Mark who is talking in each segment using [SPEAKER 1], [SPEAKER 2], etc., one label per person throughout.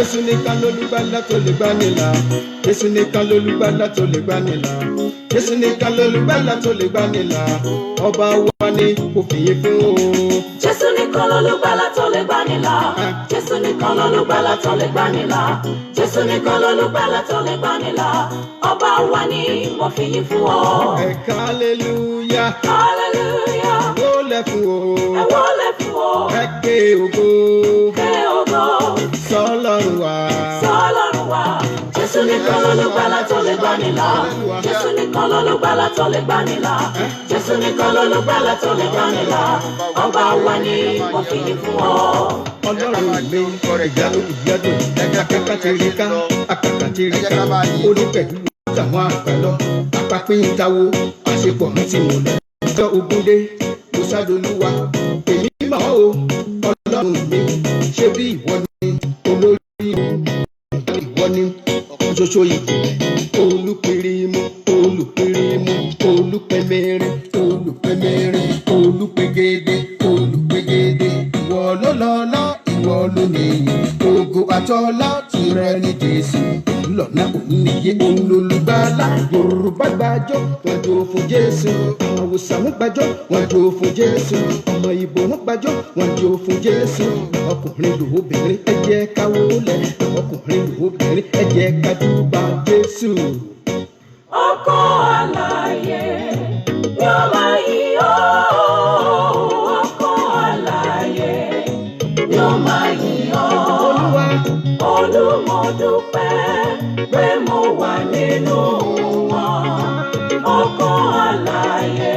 [SPEAKER 1] Jésù nìkan lolùgbàlà tó lè gbani là. Jésù nìkan lolùgbàlà tó lè gbani là. Jésù nìkan lolùgbàlà tó lè gbani là. Ọba wa ni kò fìyè fún o.
[SPEAKER 2] Jésù nìkan lolùgbàlà tó lè gbani là. Jésù nìkan lolùgbàlà tó lè gbani là. Jésù nìkan lolùgbàlà tó lè gbani là. Ọba wa ni mo fìyìn fún ọ.
[SPEAKER 1] Hallelujah.
[SPEAKER 2] Hallelujah.
[SPEAKER 1] Wólẹ̀ fún o.
[SPEAKER 2] Ẹ wólẹ̀ fún o.
[SPEAKER 1] Ẹ ké ògo.
[SPEAKER 2] Ké ògo.
[SPEAKER 1] Sọ́lọ́run wa.
[SPEAKER 2] Sọ́lọ́run wa. Jésù nìkan lolùgbàlà tó lè gbani là. Jésù nìkan lolùgbàlà tó lè gbani là. Jésù nìkan lolùgbàlà tó lè gbani là. Ọba wa ni mo fìyìn fún ọ.
[SPEAKER 1] Ọlọ́run mi ìyanu ìyanu akẹ́kọ̀ọ́ ti rí ká akẹ́kọ̀ọ́ ti rí ká onípẹ̀lú àwọn àgbàlọ́ apapín ìtawó àṣepọ̀ mi ti mọ̀ lọ. Ọjọ́ Ògúndé mo ṣàdolúwa èmi mọ̀ ọ́ Ọlọ́run mi ṣé bí ìwọ ni olórí ìwọ ni ṣoṣo ìjìnlẹ̀ olùpẹ̀rẹ̀mú olùpẹ̀rẹ̀mú olùpẹ̀mẹ̀rin olùpẹ̀mẹ̀rin olùpẹ̀gẹ̀dẹ̀ olùpẹ̀gẹ̀dẹ̀ ìwọ lọ́lọ́lá ìwọ lónìí ògo àtọlá tìrẹ ní Jésù lọ́nà òníye olùgbàlà Yorùbá gbàjọ́ wọn jó fún Jésù Haúsá wọn gbàjọ́ wọn jó fún Jésù ọmọ Ìgbò wọn gbàjọ́ wọn jó fún Jésù ọkùnrin lóbìnrin ẹ jẹ́ ká wólẹ̀ ọkùnrin lóbìnrin ẹ jẹ́ ká júbà Jésù.
[SPEAKER 2] Ọkọ àlàyé yóò máa yìn ọ́. Ọkọ àlàyé yóò máa yìn ọ́. Olùmọ̀dúpẹ́ pé mo wà nínú wọn. Ọkọ àlàyé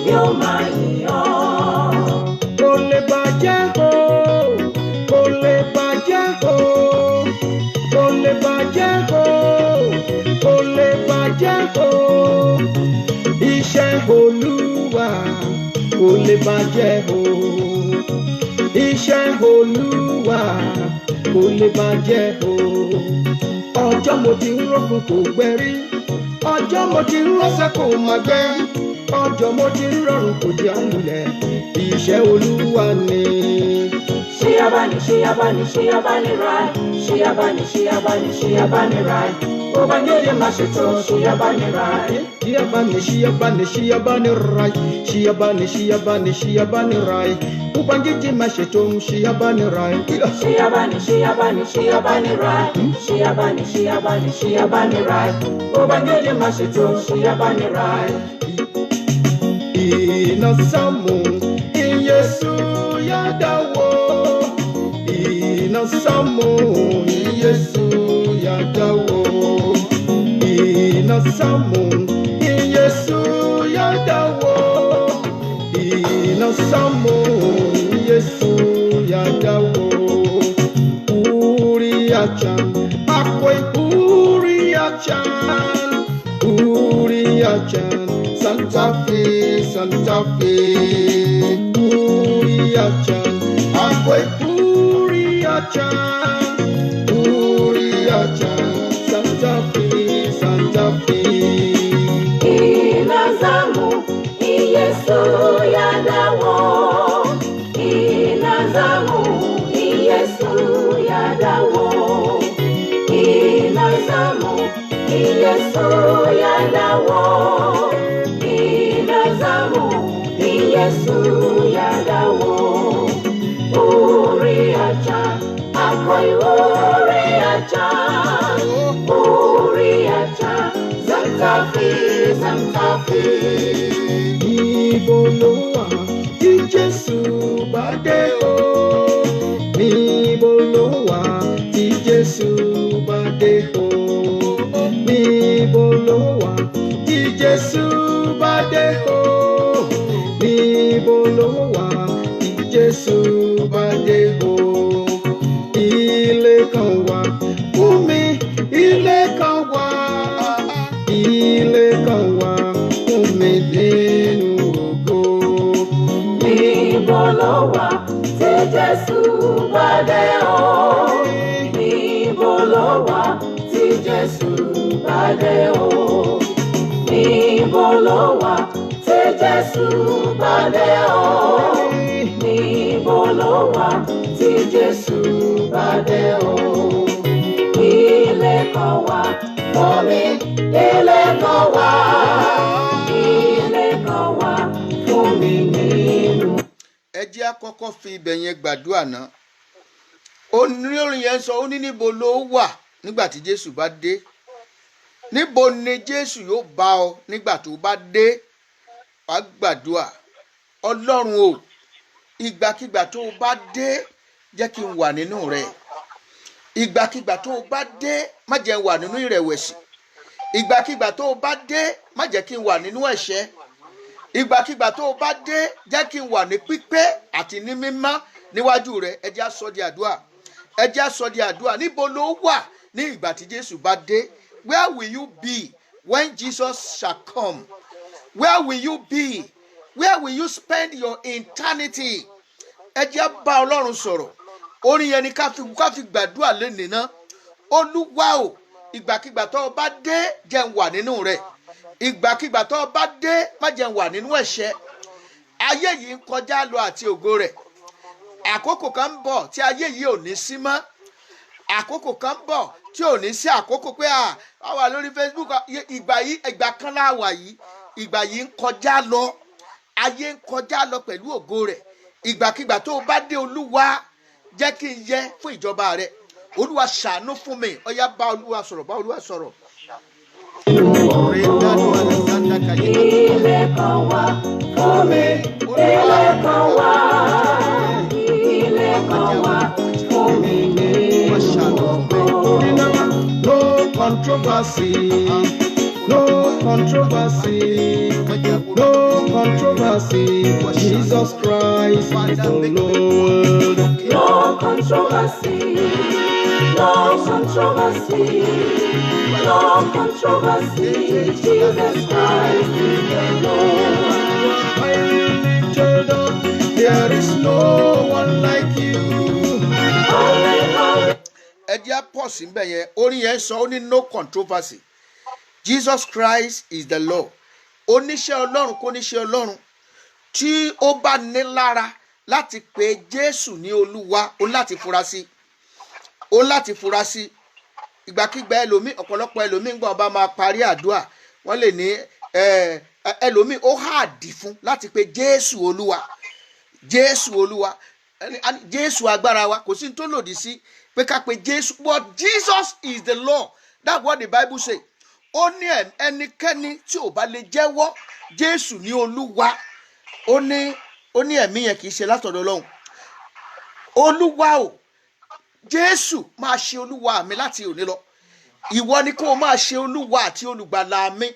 [SPEAKER 2] yóò máa yìn ọ́.
[SPEAKER 1] Kò lè bàjẹ́ o, kò lè bàjẹ́ o, kò lè bàjẹ́ o, kò lè bàjẹ́ o. Iṣẹ́ Olúwa kò lè bàjẹ́ o. Iṣẹ́ Olúwa kò lè bàjẹ́ o. Ọjọ́ mo ti ń rọ́kùn kò gbẹ́rí. Ọjọ́ mo ti ń rọ́ṣẹ́ kò má gbẹ́. Ọjọ́ mo ti ń rọrùn kò jẹ́ àlùlẹ̀. Iṣẹ́ Olúwa ni.
[SPEAKER 2] Ṣíyábáni ṣíyábáni ṣíyábáni ráì. Ṣíyábáni ṣíyábáni ṣíyábáni ráì. Bó bá ní oyè máa ṣètò ṣíyábáni ráì.
[SPEAKER 1] Ṣíyábáni ṣíyábáni ṣíyábáni ráì. Ṣíyábáni ṣíyábáni ṣíyábáni ráì. Ubangiji máa ṣètò ṣíyábáni ráì.
[SPEAKER 2] Ṣíyábáni ṣíyábáni ṣíyábáni ráì. Ṣíyábáni ṣíyábáni ṣíyábáni ráì. Bó bá ní oyè máa ṣètò ṣíyábáni ráì.
[SPEAKER 1] Inasamu Yesu yadawo. Inasamu Yesu yadawo. Inasamu Yesu yadawo. Inasamu Yesu yadawo. Uriachan akwe Uriachan Uriachan Santa Fe Santa Fe Uriachan akwe Uriachan Uriachan Santa Fe Santa Fe.
[SPEAKER 2] Inazamu Yesu yadawo. Inazamu Yesu yadawo. Inazamu Yesu yadawo. Inazamu Yesu yadawo. Uriachan akoi Uriachan. Uriachan Santa Fe Santa Fe.
[SPEAKER 1] Níbo ló wà tí Jésù bá dé o? Níbo ló wà tí Jésù bá dé o? Níbo ló wà tí Jésù bá dé o? Níbo ló wà tí Jésù bá dé o? Ilé kan wà fún mi, ilé kan wà, ilé kan wà fún mi nínú ògo.
[SPEAKER 2] Níbo ló wà tí Jésù bá dé o? Níbo ló wà tí Jésù bá dé o? Níbo ló wà tí Jésù bá dé o? Níbo ló wà tí Jésù bá dé o? fún mi, ilé kan wà, ilé kan wà fún mi nínú.
[SPEAKER 1] Ẹ jẹ́ á kọ́kọ́ fi ibẹ̀ yẹn gbàdúrà náà. Olórin yẹn sọ ó ní níbo ló wà nígbà tí Jésù bá dé. Níbo ni Jésù yóò bá ọ nígbà tó bá dé? Wá gbàdúrà. Ọlọ́run o, ìgbàkígbà tó o bá dé jẹ́ kí n wà nínú rẹ̀. Ìgbàkígbà tó o bá dé má jẹ́ n wà nínú ìrẹ̀wẹ̀sì. Ìgbàkígbà tó o bá dé má jẹ́ kí n wà nínú ẹ̀ṣẹ̀. Ìgbàkígbà tó o bá dé jẹ́ kí n wà ní pípé àti ní mímọ́ níwájú rẹ̀. Ẹ jẹ́ á sọ di àdúrà. Ẹ jẹ́ á sọ di àdúrà. Níbo ló wà ní ìgbà tí Jésù bá dé? Where will you be when Jesus shall come? Where will you be? Where will you spend your eternity? Ẹ jẹ́ á bá Ọlọ́run sọ̀rọ̀. Orin yẹn ni ká fi gbàdúrà lénìí ná. Olúwa o, ìgbàkígbà tó o bá dé jẹ́ n wà nínú rẹ̀. Ìgbàkígbà tó o bá dé má jẹ́ n wà nínú ẹ̀ṣẹ̀. Ayé yìí ń kọjá lọ àti ògo rẹ̀. Àkókò kan ń bọ̀ tí ayé yìí ò ní sí mọ́. Àkókò kan ń bọ̀ tí ò ní sí àkókò pé a wà lórí Facebook. Ìgbà kan láwà yìí. Ìgbà yìí ń kọjá lọ. Ayé ń kọjá lọ pẹ̀lú ògo rẹ̀. Ìgbàkígbà tó o bá dé, Olúwa jẹ́ kí n yẹ fún ìjọba rẹ̀. Olúwa ṣàánú fún mi. Ó yá bá Olúwa sọ̀rọ̀, bá Olúwa sọ̀rọ̀.
[SPEAKER 2] Ilé kan wà fún mi, ilé kan wà, ilé kan wà fún mi nínú.
[SPEAKER 1] No controversy, no controversy, no controversy. Jesus Christ is the Lord.
[SPEAKER 2] No controversy, no controversy, no controversy. Jesus Christ is the Lord.
[SPEAKER 1] There is no one like you. Ẹ jẹ́ pọ̀ sí ń bẹ̀ yẹn. Orin yẹn sọ ó ní no controversy. Jesus Christ is the Lord. Oníṣẹ́ Ọlọ́run kó níṣẹ́ Ọlọ́run tí ó bá ní lára láti pe Jésù ní Olúwa, ó láti fura sí. Ó láti fura sí. Ìgbàkígbà ẹlòmíì, ọ̀pọ̀lọpọ̀ ẹlòmíì gbọ́n bá máa parí àdúrà, wọ́n lè ní ẹlòmíì ó hàdì fún láti pe Jésù Olúwa. Jésù Olúwa. Jésù agbára wa, kò sí ní tó lòdì sí pé ká pe Jésù. But Jesus is the Lord. That's what the Bible say. Ó ní ẹnikẹ́ni tí ò bá lè jẹ́wọ́ Jésù ní Olúwa, ó ní ẹ̀mí yẹn kì í ṣe látọ̀dọ̀ Ọlọ́run. Olúwa o, Jésù máa ṣe Olúwa mi láti òní lọ. Ìwọ ni kó o máa ṣe Olúwa àti olùgbàlà mi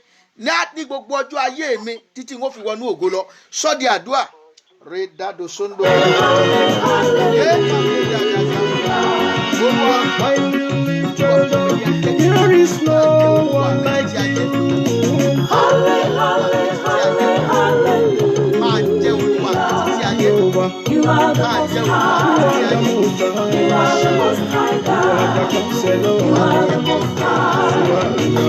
[SPEAKER 1] ní gbogbo ọjọ́ ayé mi títí wọ́n fi wọnú ògo lọ. Sọ di àdúrà. Re dado sondo. There is no one like you.
[SPEAKER 2] You are the most high. You are the most high God. You are the most high.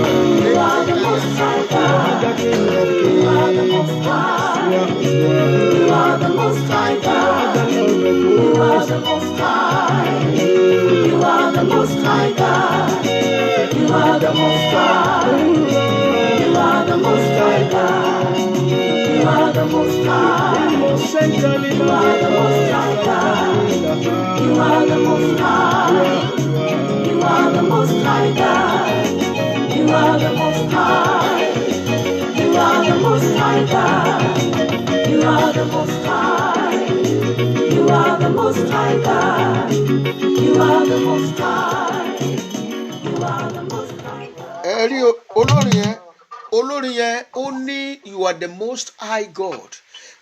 [SPEAKER 2] You are the most high God. You are the most high. You are the most high God. You are the most high. You are the most high God. You are the most high. You are the most high God. You are the most high. You are the most high God. You are the most high. You are the most high God. You are the most high. You are the most high God. You are the most high. You are the most high God. You are the most high. You are the most high God.
[SPEAKER 1] Ẹ rí olórin yẹn ó ní you are the most high God.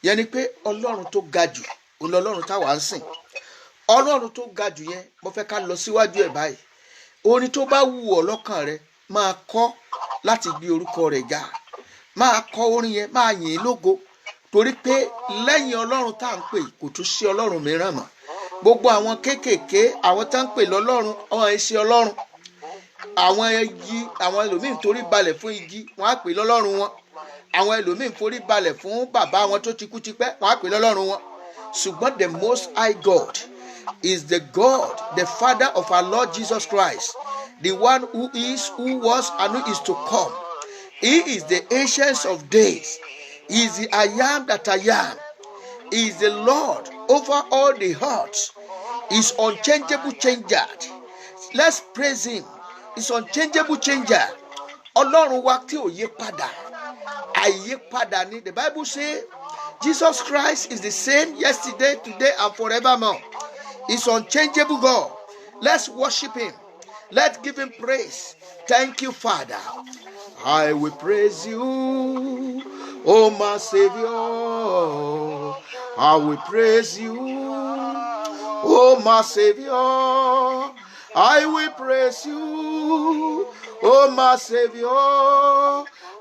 [SPEAKER 1] Yẹn ni pé Ọlọ́run tó ga jù, Ọlọ́run táwa ń sìn. Ọlọ́run tó ga jù yẹn, mo fẹ́ ká lọ síwájú ẹ̀ báyìí. Orin tó bá wù ọ́ lọ́kàn rẹ máa kọ láti gbé orúkọ rẹ̀ ga. Máa kọ orin yẹn, máa yìn lógo. Torí pé lẹ́yìn Ọlọ́run tá à ń pè kò tún sí Ọlọ́run mìíràn mọ́. Gbogbo àwọn kéékèèké, àwọn tá ń pè lọ́lọ́run, àwọn ẹ̀ṣẹ̀ Ọlọ́run. Àwọn igi, àwọn ẹlòmíín torí balẹ̀ fún igi, wọ́n á pè lọ́lọ́run wọn. Àwọn ẹlòmíín forí balẹ̀ fún bàbá wọn tó ti kú tipẹ́, wọ́n á pè lọ́lọ́run wọn. Ṣùgbọ́n the most high God is the God, the Father of our Lord Jesus Christ, the one who is, who was, and who is to come. He is the Ancient of Days. He is the I am that I am. He is the Lord over all the hearts. He is unchangeable changer. Let's praise him. He's unchangeable changer. Ọlọ́run wa tí ò yí padà. Àyípadà ni. The Bible says Jesus Christ is the same yesterday, today, and forevermore. He's unchangeable God. Let's worship him. Let's give him praise. Thank you, Father. I will praise you, oh my Savior. I will praise you, oh my Savior. I will praise you, oh my Savior.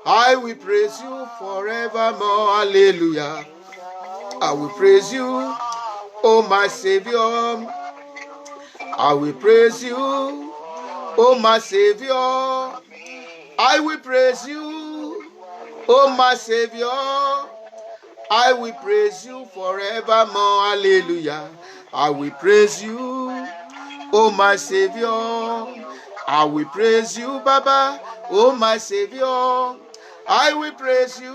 [SPEAKER 1] I will praise you forevermore. Hallelujah. I will praise you, oh my Savior. I will praise you, oh my Savior. I will praise you, oh my Savior. I will praise you forevermore. Hallelujah. I will praise you, oh my Savior. I will praise you, Baba, oh my Savior. I will praise you,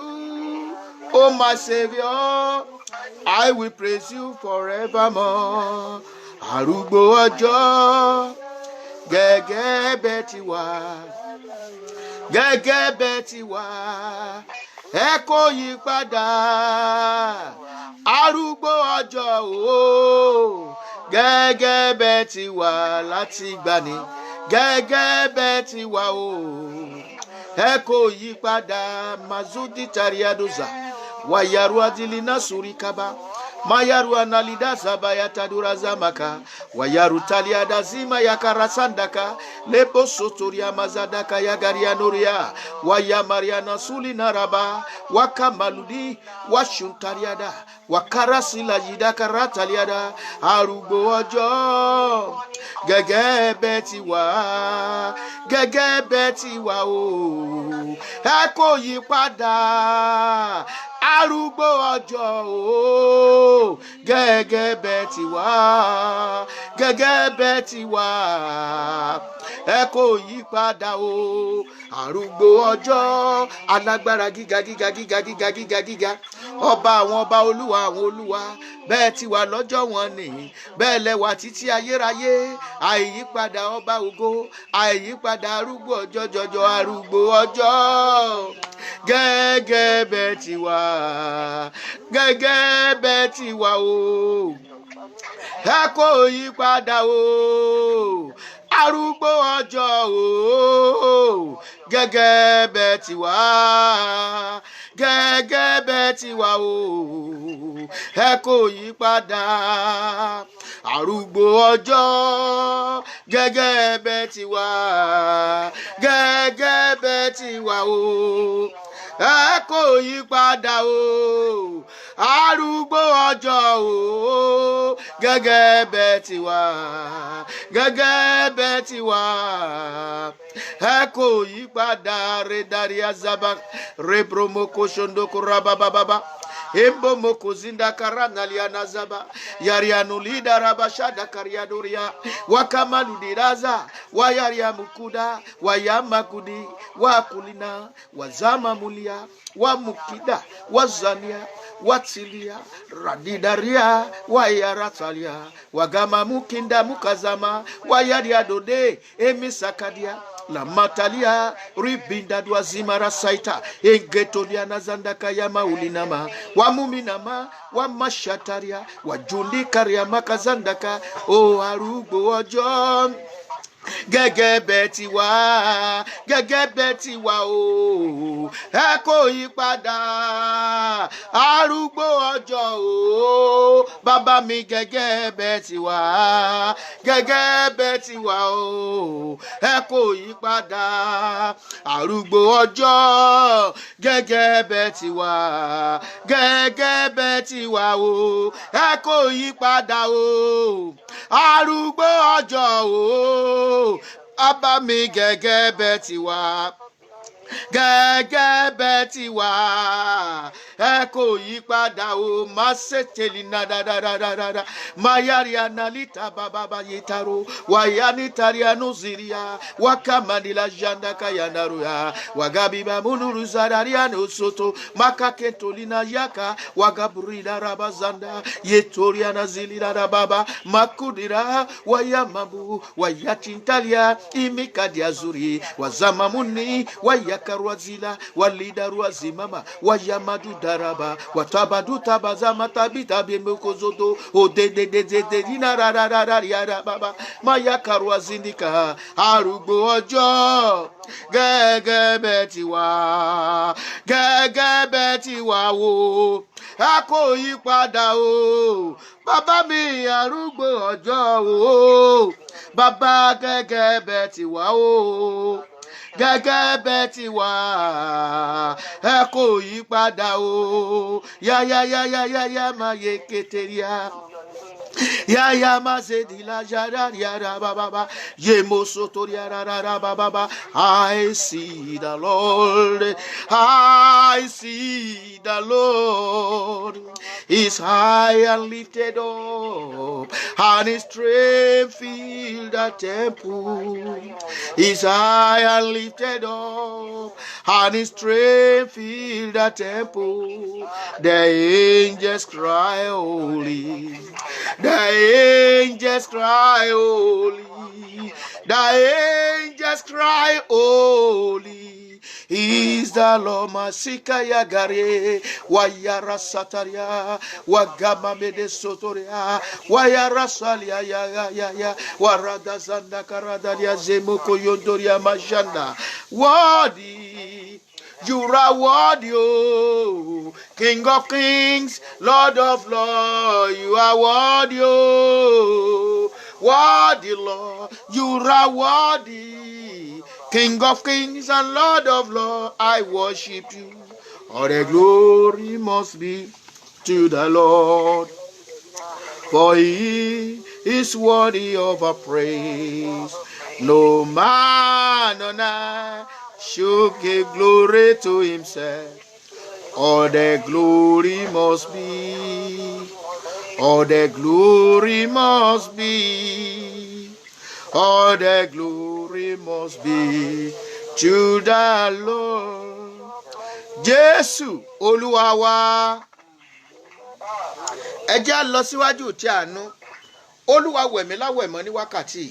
[SPEAKER 1] oh my Savior. I will praise you forevermore. Arúgbó ọjọ́, gẹ́gẹ́ bẹ́ẹ̀ ti wà. Gẹ́gẹ́ bẹ́ẹ̀ ti wà, ẹ kò yí padà. Arúgbó ọjọ́ o, gẹ́gẹ́ bẹ́ẹ̀ ti wà láti ìgbàanì. Gẹ́gẹ́ bẹ́ẹ̀ ti wà o, ẹ kò yí padà. Mazudi tariadoza, wayaru adilina surikaba. Mayaru analida zabaya tadura zamaka. Wayaru taliada zima yakarasandaka. Lepo sotoria mazadaka yagaria noria. Waya mariana suli naraba. Wakamaludi washuntariada. Wakarasila yidaka rataliada. Arúgbó ọjọ́, gẹ́gẹ́ bẹ́ẹ̀ ti wà. Gẹ́gẹ́ bẹ́ẹ̀ ti wà o, ẹ kò yí padà. Arúgbó ọjọ́ o, gẹ́gẹ́ bẹ́ẹ̀ ti wà. Gẹ́gẹ́ bẹ́ẹ̀ ti wà, ẹ kò yí padà o. Arúgbó ọjọ́, alágbára gíga gíga gíga gíga gíga gíga. Ọba àwọn ọba, olúwa àwọn olúwa. Bẹ́ẹ̀ ti wà lọ́jọ́ wọn ni, bẹ́ẹ̀ lẹ́wà títí ayérayé. Àìyípadà ọba ògo, àìyípadà arúgbó ọjọ́ jọjọ. Arúgbó ọjọ́, gẹ́gẹ́ bẹ́ẹ̀ ti wà. Gẹ́gẹ́ bẹ́ẹ̀ ti wà o, ẹ kò yí padà o. Arúgbó ọjọ́ o, gẹ́gẹ́ bẹ́ẹ̀ ti wà. Gẹ́gẹ́ bẹ́ẹ̀ ti wà o, ẹ kò yí padà. Arúgbó ọjọ́, gẹ́gẹ́ bẹ́ẹ̀ ti wà. Gẹ́gẹ́ bẹ́ẹ̀ ti wà o, ẹ kò yí padà o. Arúgbó ọjọ́ o, gẹ́gẹ́ bẹ́ẹ̀ ti wà. Gẹ́gẹ́ bẹ́ẹ̀ ti wà, ẹ kò yí padà. Redaria zaba, rebromoko shondoko rabababa. Embo moko zinda karana liana zaba. Yarianu lida rabashada kariadoria. Wakamalu diraza, wayaria mukuda, wayamakudi, wakulina, wazama mulia, wamukida, wazania, watilia, radidaria, wayaratalia, wagama mukinda mukazama, wayaria dode, emisakadia. La matalia ribinda duazimara saita engetolia nazandaka ya maulinama wamuminama wamashataria wajulikaria makazandaka. O arúgbó ọjọ́, gẹ́gẹ́ bẹ́ẹ̀ ti wà. Gẹ́gẹ́ bẹ́ẹ̀ ti wà o, ẹ kò yí padà. Arúgbó ọjọ́ o, bàbá mi, gẹ́gẹ́ bẹ́ẹ̀ ti wà. Gẹ́gẹ́ bẹ́ẹ̀ ti wà o, ẹ kò yí padà. Arúgbó ọjọ́, gẹ́gẹ́ bẹ́ẹ̀ ti wà. Gẹ́gẹ́ bẹ́ẹ̀ ti wà o, ẹ kò yí padà o. Arúgbó ọjọ́ o, bàbá mi, gẹ́gẹ́ bẹ́ẹ̀ ti wà. Gẹ́gẹ́ bẹ́ẹ̀ ti wà, ẹ kò yí padà o má ṣe tèlì náà dáadáa mayari analita bàbá yìtaro wàyà nítàrí anúzìríà wákàmánilá jandaka yanaruya wàgàbí bàmúnúrú zadari anosoto makaketolina yaka wàgàbúrìdà rabazanda yetori anazilira baba makudira wayamabu wayatintalia imikadiazuri wazamamuni wayakaruazila walidaruazimama wayamadu daraba watabadu tabazama tabitabemekozodo odededededina rarararariara baba mayakaruazindika arúgbó ọjọ́ gẹ́gẹ́ bẹ́ẹ̀ ti wà gẹ́gẹ́ bẹ́ẹ̀ ti wà o a kò yí padà o bàbá mi arúgbó ọjọ́ o bàbá gẹ́gẹ́ bẹ́ẹ̀ ti wà o gẹ́gẹ́ bẹ́ẹ̀ ti wà ẹ kò yí padà o yáyáyáyáyá máa yẹ kéteria. Yaya mazedi la jara yara baba ye mosotori yara baba. I see the Lord, I see the Lord is high and lifted up, and his strength fill the temple. Is high and lifted up, and his strength fill the temple. The angels cry holy. The angels cry holy, the angels cry holy. Is the Lord Masika Yagare, Wayara Sataria, Wagama Mede Sotoria, Wayara Salia ya, Warada Zanda Karadalia Zemoko Yondoria Majanda, Wadi. You are worthy, oh, King of kings, Lord of lords. You are worthy, oh, worthy, Lord. You are worthy, King of kings and Lord of lords. I worship you. All the glory must be to the Lord, for he is worthy of our praise. No man on earth should give glory to himself. All the glory must be, all the glory must be, all the glory must be to the Lord. Jésù Olúwa wa. Ẹ jẹ́ á lọ síwájú tí àánú. Olúwa wẹ̀mí láwẹ̀mọ́ ní wákàtí.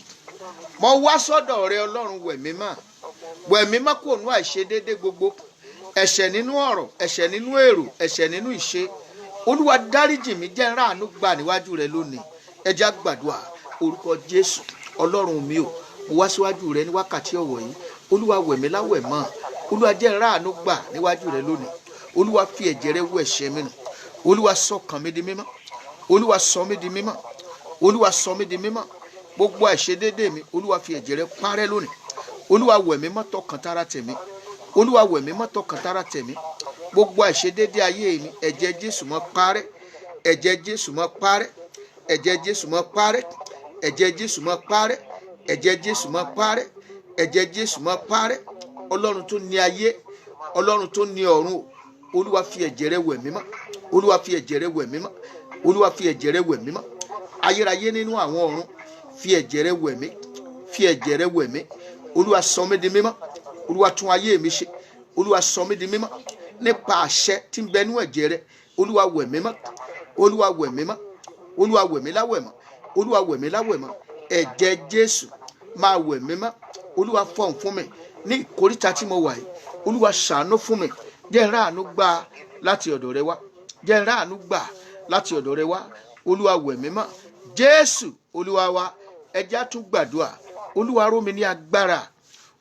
[SPEAKER 1] Mo wá sọ́dọ̀ rẹ Ọlọ́run wẹ̀mí mọ́. Wẹ̀mí má kò nú àìṣedéédé gbogbo, ẹ̀ṣẹ̀ nínú ọ̀rọ̀, ẹ̀ṣẹ̀ nínú èrò, ẹ̀ṣẹ̀ nínú ìṣe. Olúwa dáríjì mí, jẹ́ n ráàánú gbà níwájú rẹ lónìí. Ẹ jẹ́ á gbàdúrà orúkọ Jésù. Ọlọ́run mi ò, mo wá síwájú rẹ ní wákàtí ọ̀wọ̀ yìí. Olúwa wẹ̀mí láwẹ̀mọ́. Olúwa jẹ́ n ráàánú gbà níwájú rẹ lónìí. Olúwa fi ẹ̀jẹ̀ rẹ wẹ̀ ẹ̀ṣẹ̀ mi nù. Olúwa sọkàn mi di mímọ́. Olúwa sọ mí di mímọ́. Olúwa sọ mí di mímọ́. Gbogbo àìṣedéédé mi, Olúwa fi ẹ̀jẹ̀ rẹ parẹ́ lónìí. Olúwa wẹ̀mí mọ́ tọkàntara tẹ̀mí. Olúwa wẹ̀mí mọ́ tọkàntara tẹ̀mí. Gbogbo àìṣedéédé ayé mi, ẹ̀jẹ̀ Jésù mọ́ parẹ́. Ẹ̀jẹ̀ Jésù mọ́ parẹ́. Ẹ̀jẹ̀ Jésù mọ́ parẹ́. Ẹ̀jẹ̀ Jésù mọ́ parẹ́. Ẹ̀jẹ̀ Jésù mọ́ parẹ́. Ẹ̀jẹ̀ Jésù mọ́ parẹ́. Ọlọ́run tó ní ayé, Ọlọ́run tó ní ọ̀run o. Olúwa fi ẹ̀jẹ̀ rẹ wẹ̀ mí mọ́. Olúwa fi ẹ̀jẹ̀ rẹ wẹ̀ mí mọ́. Olúwa fi ẹ̀jẹ̀ rẹ wẹ̀ mí mọ́. Ayérayé nínú àwọn ọ̀run, fi ẹ̀jẹ̀ rẹ wẹ̀ mí. Fi ẹ̀jẹ̀ rẹ wẹ̀ mí. Olúwa sọ mí di mímọ́. Olúwa tún ayé mi ṣe. Olúwa sọ mí di mímọ́. Nípa àṣẹ tí ń bẹ nínú ẹ̀jẹ̀ rẹ. Olúwa wẹ̀ mí mọ́. Olúwa wẹ̀ mí mọ́. Olúwa wẹ̀ mí láwẹ̀mọ́. Olúwa wẹ̀ mí láwẹ̀mọ́. Ẹ̀jẹ̀ Jésù máa wẹ̀ mí mọ́. Olúwa fọ̀n fún mi ní ìkóríta tí mo wà yìí. Olúwa ṣàánú fún mi. Jẹ́ n ráàánú gbà láti ọ̀dọ̀ rẹ wá. Jẹ́ n ráàánú gbà láti ọ̀dọ̀ rẹ wá. Olúwa wẹ̀ mí mọ́. Jésù Olúwa wa. Ẹ jẹ́ á tún gbàdúrà. Olúwa ró mi ní agbára.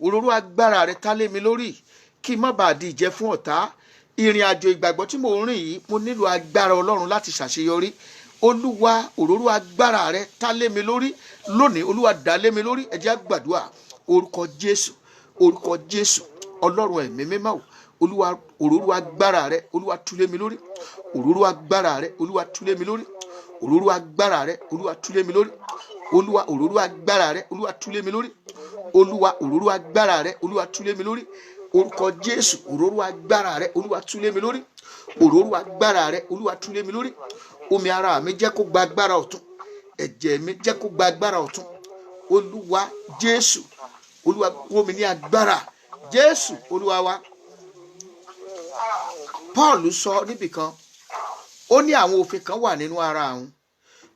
[SPEAKER 1] Òróró agbára rẹ tá lé mi lórí kí n má bàa di ìjẹ fún ọ̀tá. Ìrìn àjò ìgbàgbọ́ tí mo rìn yìí, mo nílò agbára Ọlọ́run láti ṣàṣeyọrí. Olúwa òróró agbára rẹ tá lé mi lórí lónìí. Olúwa dá lé mi lórí. Ẹ jẹ́ á gbàdúrà. Orúkọ Jésù, orúkọ Jésù. Ọlọ́run ẹ̀mí mímọ́ o. Olúwa òróró agbára rẹ, Olúwa tú lé mi lórí. Òróró agbára rẹ, Olúwa tú lé mi lórí. Òróró agbára rẹ, Olúwa tú lé mi lórí. Olúwa òróró agbára rẹ, Olúwa tú lé mi lórí. Olúwa òróró agbára rẹ, Olúwa tú lé mi lórí. orúkọ Jésù. Òróró agbára rẹ Olúwa tú lé mi lórí. Òróró agbára rẹ Olúwa tú lé mi lórí. Omi ara mi jẹ́ kó gba agbára ọ̀tun. Ẹ̀jẹ̀ mi jẹ́ kó gba agbára ọ̀tun. Olúwa Jésù, Olúwa wó mi ní agbára. Jésù Olúwa wa. Paul sọ níbìkan, ó ní àwọn òfin kan wà nínú ara àwọn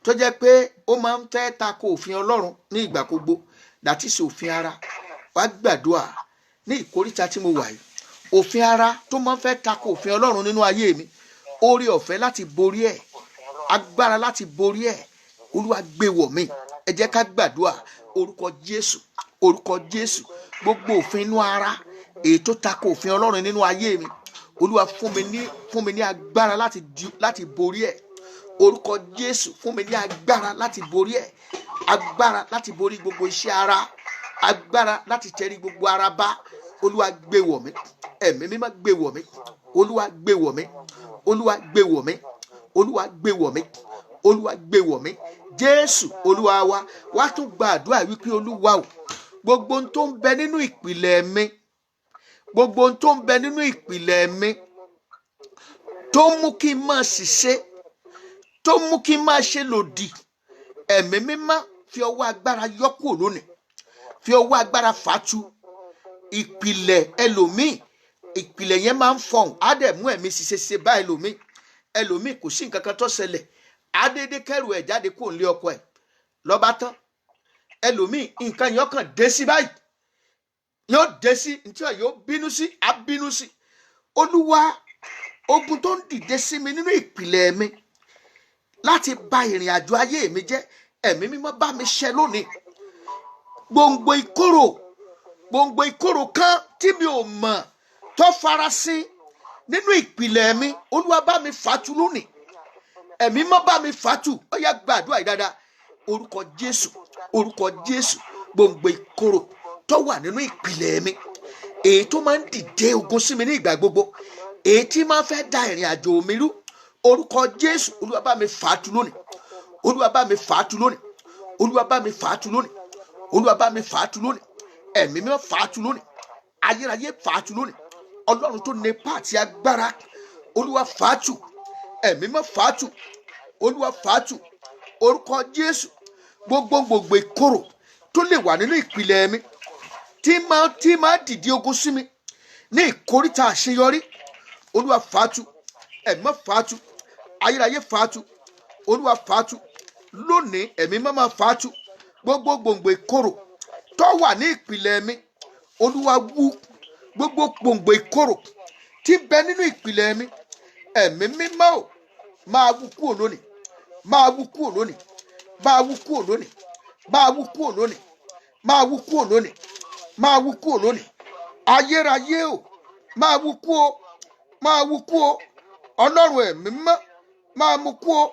[SPEAKER 1] tó jẹ́ pé ó máa ń fẹ́ tako òfin Ọlọ́run ní ìgbà gbogbo. That is òfin ara. Wá gbàdúrà ní ìkóríta tí mo wà yìí. Òfin ara tó máa ń fẹ́ tako òfin Ọlọ́run nínú ayé mi, oore ọ̀fẹ́ láti borí ẹ̀, agbára láti borí ẹ̀, Olúwa gbé wọ̀ mí. Ẹ jẹ́ ká gbàdúrà. Orúkọ Jésù, orúkọ Jésù. Gbogbo òfin inú ara èyí tó tako òfin Ọlọ́run nínú ayé mi, Olúwa fún mi ní agbára láti borí ẹ̀. Orúkọ Jésù, fún mi ní agbára láti borí ẹ̀. Agbára láti borí gbogbo iṣẹ́ ara, agbára láti tẹrí gbogbo ara bá. Olúwa gbé wọ̀ mí. Ẹ̀mí mímọ́ gbé wọ̀ mí. Olúwa gbé wọ̀ mí. Olúwa gbé wọ̀ mí. Olúwa gbé wọ̀ mí. Olúwa gbé wọ̀ mí. Jésù Olúwa wa. Wá tún gbàdúrà wípé Olúwa o, gbogbo ohun tó ń bẹ nínú ìpìlẹ̀ mi, gbogbo ohun tó ń bẹ nínú ìpìlẹ̀ mi tó mú kí n máa ṣìṣe, tó mú kí n máa ṣe lòdì, ẹ̀mí mímọ́ fi ọwọ́ agbára yọ kúrò lónìí. Fi ọwọ́ agbára fàtú. Ìpìlẹ̀ ẹlòmíì, ìpìlẹ̀ yẹn máa ń fọhùn, á dẹ̀ mú ẹ̀mí ṣiṣẹ́ bá ẹlòmíì. Ẹlòmíì kò sí nǹkan kan tó ṣẹlẹ̀, á dédé kẹrù ẹ̀ jáde kó ń lé ọkọ ẹ̀ lọ́ba tán. Ẹlòmíì nǹkan yẹn kàn dé sí báyìí, yóò dé sí ntí ọ̀ yóò bínú sí, á bínú sí. Olúwa, ogun tó ń dìde sí mi nínú ìpìlẹ̀ mi láti bà ìrìn àjò ayé mi jẹ́, ẹ̀mí mímọ́ bá mi ṣẹ́ lónìí. Gbòǹgbò ìkorò kan tí mi ò mọ̀ tó farasin nínú ìpìlẹ̀ mi, Olúwa bá mi fàtú lónìí. Ẹ̀mí mímọ́ bá mi fàtú. Ó yá gbàdúrà yìí dáadáa. Orúkọ Jésù, orúkọ Jésù. Gbòǹgbò ìkorò tó wà nínú ìpìlẹ̀ mi, èyí tó máa ń dìde ogun sí mi ní ìgbà gbogbo, èyí tí máa fẹ́ da ìrìn àjò mi rú, orúkọ Jésù, Olúwa bá mi fàtú lónìí. Olúwa bá mi fàtú lónìí. Olúwa bá mi fàtú lónìí. Olúwa bá mi fàtú lónìí. Ẹ̀mí mímọ́ fàtú lónìí. Ayérayé fàtú lónìí. Ọlọ́run tó nípa àti agbára, Olúwa fàtú. Ẹ̀mí mímọ́ fàtú. Olúwa fàtú. Orúkọ Jésù. Gbogbo ìkorò tó lè wà nínú ìpìlẹ̀ mi tí máa dìde ogun sí mi ní ìkóríta àṣeyọrí, Olúwa fàtú. Ẹ̀mí mímọ́ fàtú. Ayérayé fàtú. Olúwa fàtú lónìí. Ẹ̀mí mímọ́ máa fàtú. Gbogbo gbòǹgbò ìkorò tó wà ní ìpìlẹ̀ mi, Olúwa wú. Gbogbo gbòǹgbò ìkorò tí bẹ nínú ìpìlẹ̀ mi, ẹ̀mí mímọ́ ò máa wú kúrò lónìí. Máa wú kúrò lónìí. Máa wú kúrò lónìí. Máa wú kúrò lónìí. Máa wú kúrò lónìí. Máa wú kúrò lónìí. Ayérayé o, máa wú kúrò. Máa wú kúrò. Ọlọ́run ẹ̀mí mímọ́ máa mú kúrò.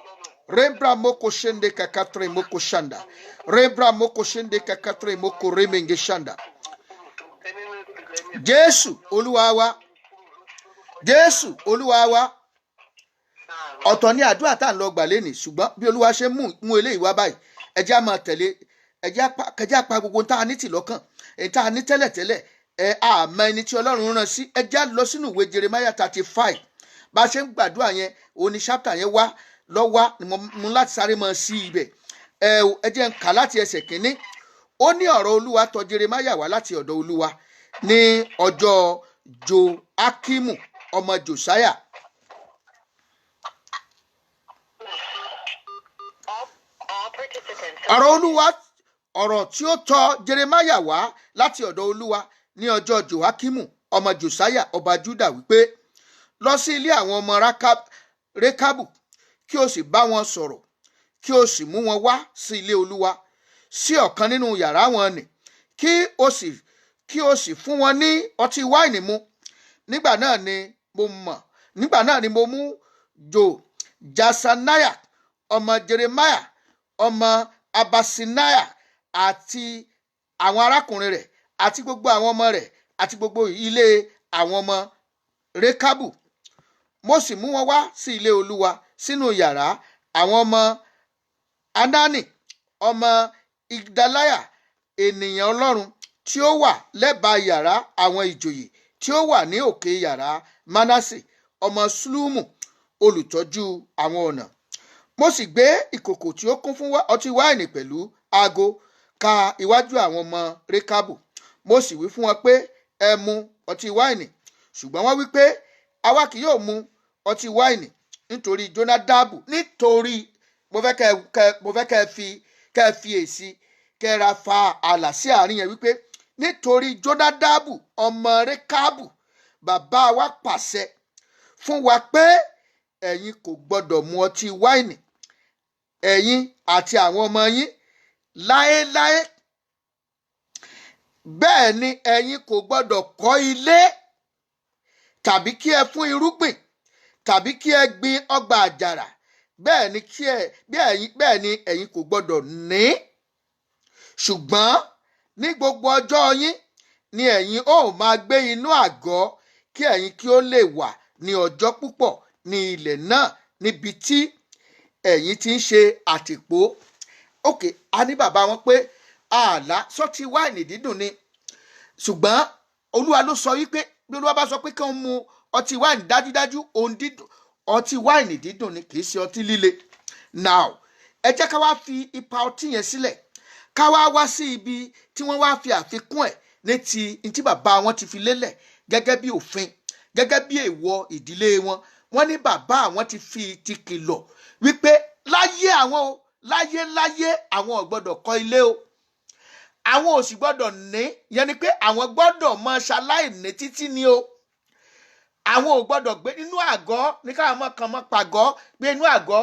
[SPEAKER 1] Rebra moko shende kakatre moko shanda. Rebra moko shende kakatre moko remenge shanda. Jésù Olúwa wa. Jésù Olúwa wa. Ọ̀tọ̀ ni àdúrà tá à ń lọ gbà lénìí, ṣùgbọ́n bí Olúwa ṣe mú eléyìí wá báyìí, ẹ jẹ́ á máa tẹ̀lé, ẹ jẹ́ á pa gbogbo tá a ní tì lọ́kàn, èyí tá a ní tẹ́lẹ̀tẹ́lẹ̀, àmọ́ ẹni tí Ọlọ́run rán sí. Ẹ jẹ́ á lọ sínú ìwé Jeremiah 35. Bá a ṣe ń gbàdúrà yẹn, òní ṣápítà yẹn wá lọ́wọ́ ni mo mú láti sáré mọ́ sí ibẹ̀. Ẹ jẹ́ ń kà láti ẹsẹ̀ kínní. Ó ní ọ̀rọ̀ Olúwa tọ̀ Jeremiah wá láti ọ̀dọ̀ Olúwa ní ọjọ́ Joakimu ọmọ Josiah. Ọ̀rọ̀ Olúwa, ọ̀rọ̀ tí ó tọ̀ Jeremiah wá láti ọ̀dọ̀ Olúwa ní ọjọ́ Joakimu ọmọ Josiah ọba Juda wípé, lọ sí ilé àwọn ọmọ Rekabu kí o sì bá wọn sọ̀rọ̀, kí o sì mú wọn wá sí ilé Olúwa, sí ọ̀kan nínú yàrá wọn nì, kí o sì fún wọn ní ọtí wáìnì mu. Nígbà náà ni mo mú Jasaniah ọmọ Jeremiah ọmọ Abasiniah àti àwọn arákùnrin rẹ̀ àti gbogbo àwọn ọmọ rẹ̀ àti gbogbo ilé àwọn ọmọ Rekabu. Mo sì mú wọn wá sí ilé Olúwa sínú yàrá àwọn ọmọ Anani ọmọ Igdaliah ènìyàn Ọlọ́run tí ó wà lẹ́bàá yàrá àwọn ìjòyè tí ó wà ní òkè yàrá Manase ọmọ Ṣlúmù olùtọ́jú àwọn ọ̀nà. Mo sì gbé ìkòkò tí ó kún fún ọtí wáìnì pẹ̀lú ago ka iwájú àwọn ọmọ Rékábù. Mo sì wí fún wọn pé, ẹ mu ọtí wáìnì. Ṣùgbọ́n wọ́n wí pé, àwa kì yóò mu ọtí wáìnì nítorí Jónádàbù. Nítorí mo fẹ́ kẹ́ fi èsì kẹ́ra fa ààlà sí àárín yẹn wípé nítorí Jónádàbù ọmọ Rékábù bàbá wa pàṣẹ fún wa pé ẹ̀yin kò gbọ́dọ̀ mu ọtí wáìnì, ẹ̀yin àti àwọn ọmọ yín láéláé. Bẹ́ẹ̀ ni ẹ̀yin kò gbọ́dọ̀ kọ́ ilé tàbí kí ẹ fún irúgbìn tàbí kí ẹ gbin ọgbà àjàrà. Bẹ́ẹ̀ ni ẹ̀yin kò gbọ́dọ̀ ní. Ṣùgbọ́n ní gbogbo ọjọ́ yín ni ẹ̀yin ó máa gbé inú àgọ́ kí ẹ̀yin kí ó lè wà ní ọjọ́ púpọ̀ ní ilẹ̀ náà níbi tí ẹ̀yin ti ń ṣe àtìpó. Òkè, a ní bàbá wọn pé ààlà sọtí wáìnì dídùn ni. Ṣùgbọ́n Olúwa ló sọ wípé bí Olúwa bá sọ pé kí wọ́n mu ọtí wáìnì, dájúdájú ohun dídùn, ọtí wáìnì dídùn ni, kì í ṣe ọtí líle. Now, ẹ jẹ́ ká wá fi ipa ọtí yẹn sílẹ̀, ká wá sí ibi tí wọ́n wá fi àfikún ẹ̀ ní ti bàbá wọn ti fi lélẹ̀ gẹ́gẹ́ bí òfin, gẹ́gẹ́ bí èèwọ̀ ìdílé wọn. Wọ́n ní bàbá àwọn ti kìlọ̀ wípé láyé àwọn o, láyé àwọn ò gbọ́dọ̀ kọ́ ilé o, àwọn ò sì gbọ́dọ̀ ní, yẹn ni pé àwọn gbọ́dọ̀ mọ ṣaláìní títí ni o. Àwọn ò gbọ́dọ̀ gbé nínú àgọ́ ní káwọn ọmọ kan mọ́ pàgọ́ gbé inú àgọ́,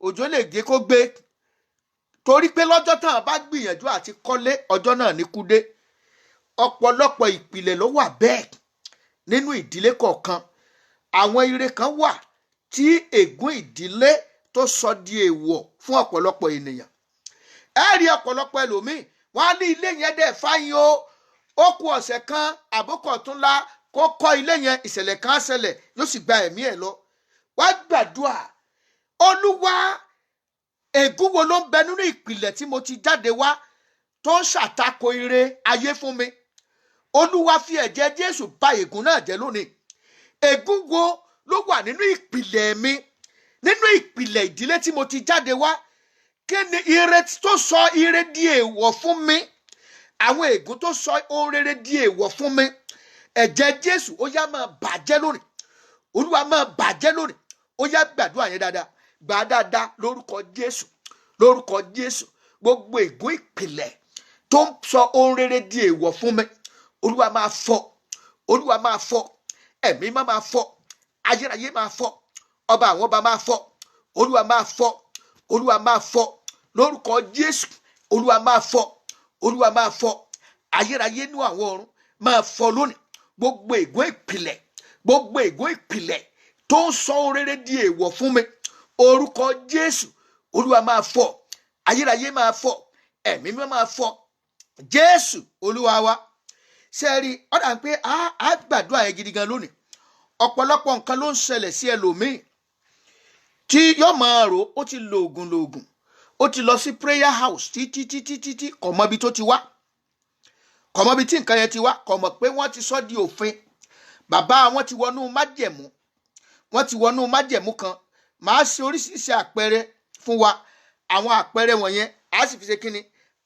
[SPEAKER 1] òjò lè gé kó gbé. Torí pé lọ́jọ́ tán bá gbìyànjú àti kọ́lé, ọjọ́ náà ní kúdé. Ọ̀pọ̀lọpọ̀ ìpìlẹ̀ ló wà bẹ́ẹ̀ nínú ìdílé kọ̀ọ̀kan. Àwọn ire kan wà tí ègún ìdílé tó sọ di èèwọ̀ fún ọ̀pọ̀lọpọ̀ ènìyàn. Ẹ rí ọ̀pọ̀lọpọ̀ ẹlòmíì, wọ́n á ní ilé yẹn dẹ̀ fáyín o, ó kù ọ̀sẹ̀ kan àbókọ̀ tún la kó kọ́ ilé yẹn, ìṣẹ̀lẹ̀ kan ṣẹlẹ̀ yóò sì gba ẹ̀mí ẹ̀ lọ. Wá gbàdúrà, Olúwa, ègún wo ló ń bẹ nínú ìpìlẹ̀ tí mo ti jáde wá tó ń ṣàtakò ire ayé fún mi? Olúwa fi ẹ̀jẹ̀ Jésù bà ègún náà jẹ́ lónìí. Ègún wo ló wà nínú ìpìlẹ̀ mi, nínú ìpìlẹ̀ ìdílé tí mo ti jáde wá? Kí ni ire tó sọ ire di èèwọ̀ fún mi? Àwọn ègún tó sọ ohun rere di èèwọ̀ fún mi, ẹ̀jẹ̀ Jésù ó yá máa bàjẹ́ lónìí. Olúwa máa bàjẹ́ lónìí. Ó yá gbàdúrà yẹn dáadáa, gbà dáadáa lórúkọ Jésù, lórúkọ Jésù. Gbogbo ègún ìpìlẹ̀ tó ń sọ ohun rere di èèwọ̀ fún mi, Olúwa máa fọ́, Olúwa máa fọ́, ẹ̀mí máa fọ́, ayérayé máa fọ́, ọba àwọn ọba máa fọ́, Olúwa máa fọ́, Olúwa máa fọ́ lórúkọ Jésù. Olúwa máa fọ́, Olúwa máa fọ́, ayérayé nú àwọn ọ̀run máa fọ́ lónìí. Gbogbo ègún ìpìlẹ̀, gbogbo ègún ìpìlẹ̀ tó ń sọ ohun rere di èèwọ̀ fún mi, orúkọ Jésù, Olúwa máa fọ́, ayérayé máa fọ́, ẹ̀mí máa fọ́, Jésù Olúwa wa. Ṣé rí, ó dà pé a gbàdúrà yẹn gidi gan lónìí. Ọ̀pọ̀lọpọ̀ nǹkan ló ń ṣẹlẹ̀ sí ẹlòmíì tí yóò máa rò ó ti lo oògùn, ó ti lọ sí prayer house títí kò mọ ibi tó ti wá, kò mọ ibi tí nǹkan yẹn ti wá, kò mọ̀ pé wọ́n ti sọ di òfin. Bàbá wọn ti wọnú májẹ̀mú, wọ́n ti wọnú májẹ̀mú kan. Màá ṣe oríṣiríṣi àpẹẹrẹ fún wa. Àwọn àpẹẹrẹ wọ̀nyẹn á sì fi ṣe kíni,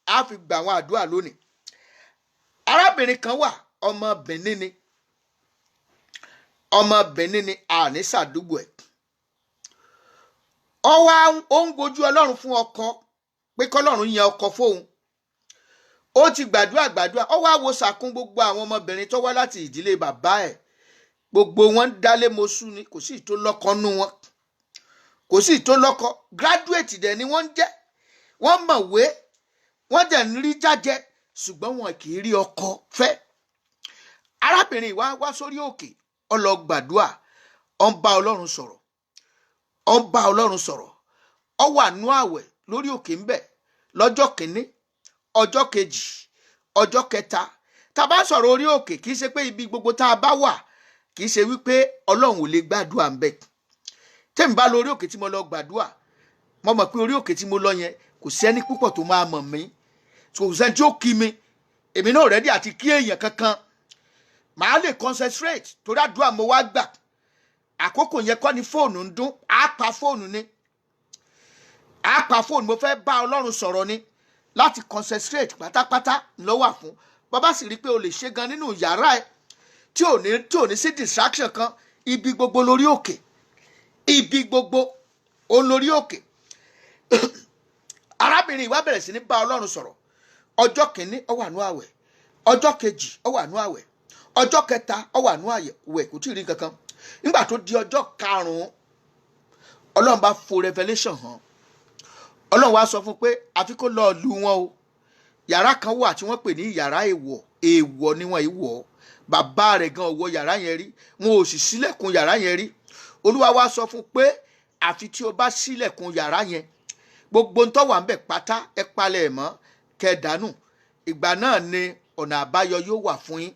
[SPEAKER 1] á fi gbà àwọn àdúrà lónìí. Arábìnrin kan wà, ọmọ Benin ni, àní sàdúgbò ẹ̀. Ó ń gojú Ọlọ́run fún ọkọ, pé kọ́lọ́run yan ọkọ fóun. Ó ti gbàdúrà, ó wá wo sàkún gbogbo àwọn ọmọbìnrin tó wá láti ìdílé bàbá ẹ̀. Gbogbo wọn ń dálé mosú ni, kò sí tó lọ́kọ nú wọn, kò sí tó lọ́kọ. Graduate dẹ̀ ni wọ́n ń jẹ́, wọ́n mọ̀wé, wọ́n dẹ̀ ń rí jájẹ, ṣùgbọ́n wọn kì í rí ọkọ fẹ́. Arábìnrin wá sórí òkè, ó lọ gbàdúrà, ó ń bá Ọlọ́run sọ̀rọ̀, ó wà nú àwẹ̀ lórí òkè ń bẹ̀ lọ́jọ́ kìíní, ọjọ́ kejì, ọjọ́ kẹta. Tá bá sọ̀rọ̀ orí òkè, kì í ṣe pé ibi gbogbo tá a bá wà, kì í ṣe wípé Ọlọ́run ò lè gbàdúrà ń bẹ̀. Tẹ́mi bá lọ orí òkè tí mo lọ gbàdúrà, mo mọ̀ pé orí òkè tí mo lọ yẹn kò sẹ́ni púpọ̀ tó máa mọ̀ mí, kò sẹ́ni tí ó kí mi, èmi náà rẹ́dí àti kí èèyàn kankan. Màá lè lè concentrate torí àdúrà mo wá gbà àkókò yẹn kọ́ ni fóònù ń dún á pa fóònù ni mo fẹ́ bá Ọlọ́run sọ̀rọ̀ ni láti concentrate pátápátá ló wà fún. Bàbá sì rí pé o lè ṣe gan nínú yàrá ẹ tí ò ní sí distraction kan. Ibi gbogbo lórí òkè, ibi gbogbo ó lórí òkè. Arábìnrin ìwà bẹ̀rẹ̀ sí ní bá Ọlọ́run sọ̀rọ̀. Ọjọ́ kìíní ó wà nú àwẹ̀, ọjọ́ kejì ó wà nú àwẹ̀, ọjọ́ kẹta ó wà nú àwẹ̀ kò tí ì rí kankan. Nígbà tó di ọjọ́ karùn-ún Ọlọ́run bá fo revelation hàn. Ọlọ́run wá sọ fún pé àfi kó lọ lù wọn o. Yàrá kan wà tí wọ́n pè ní yàrá èèwọ̀ ni wọ́n ìwọ̀. Bàbá rẹ̀ gan wọ yàrá yẹn rí, wọn ò sì ṣílẹ̀kùn yàrá yẹn rí. Olúwa wá sọ fún pé àfi tí o bá ṣílẹ̀kùn yàrá yẹn gbogbo ń tó wà ń bẹ̀ pátá ẹ palẹ̀ ẹ̀ mọ́ kẹdánù. Ìgbà náà ni ọ̀nà àbáyọ yóò wà fún yín.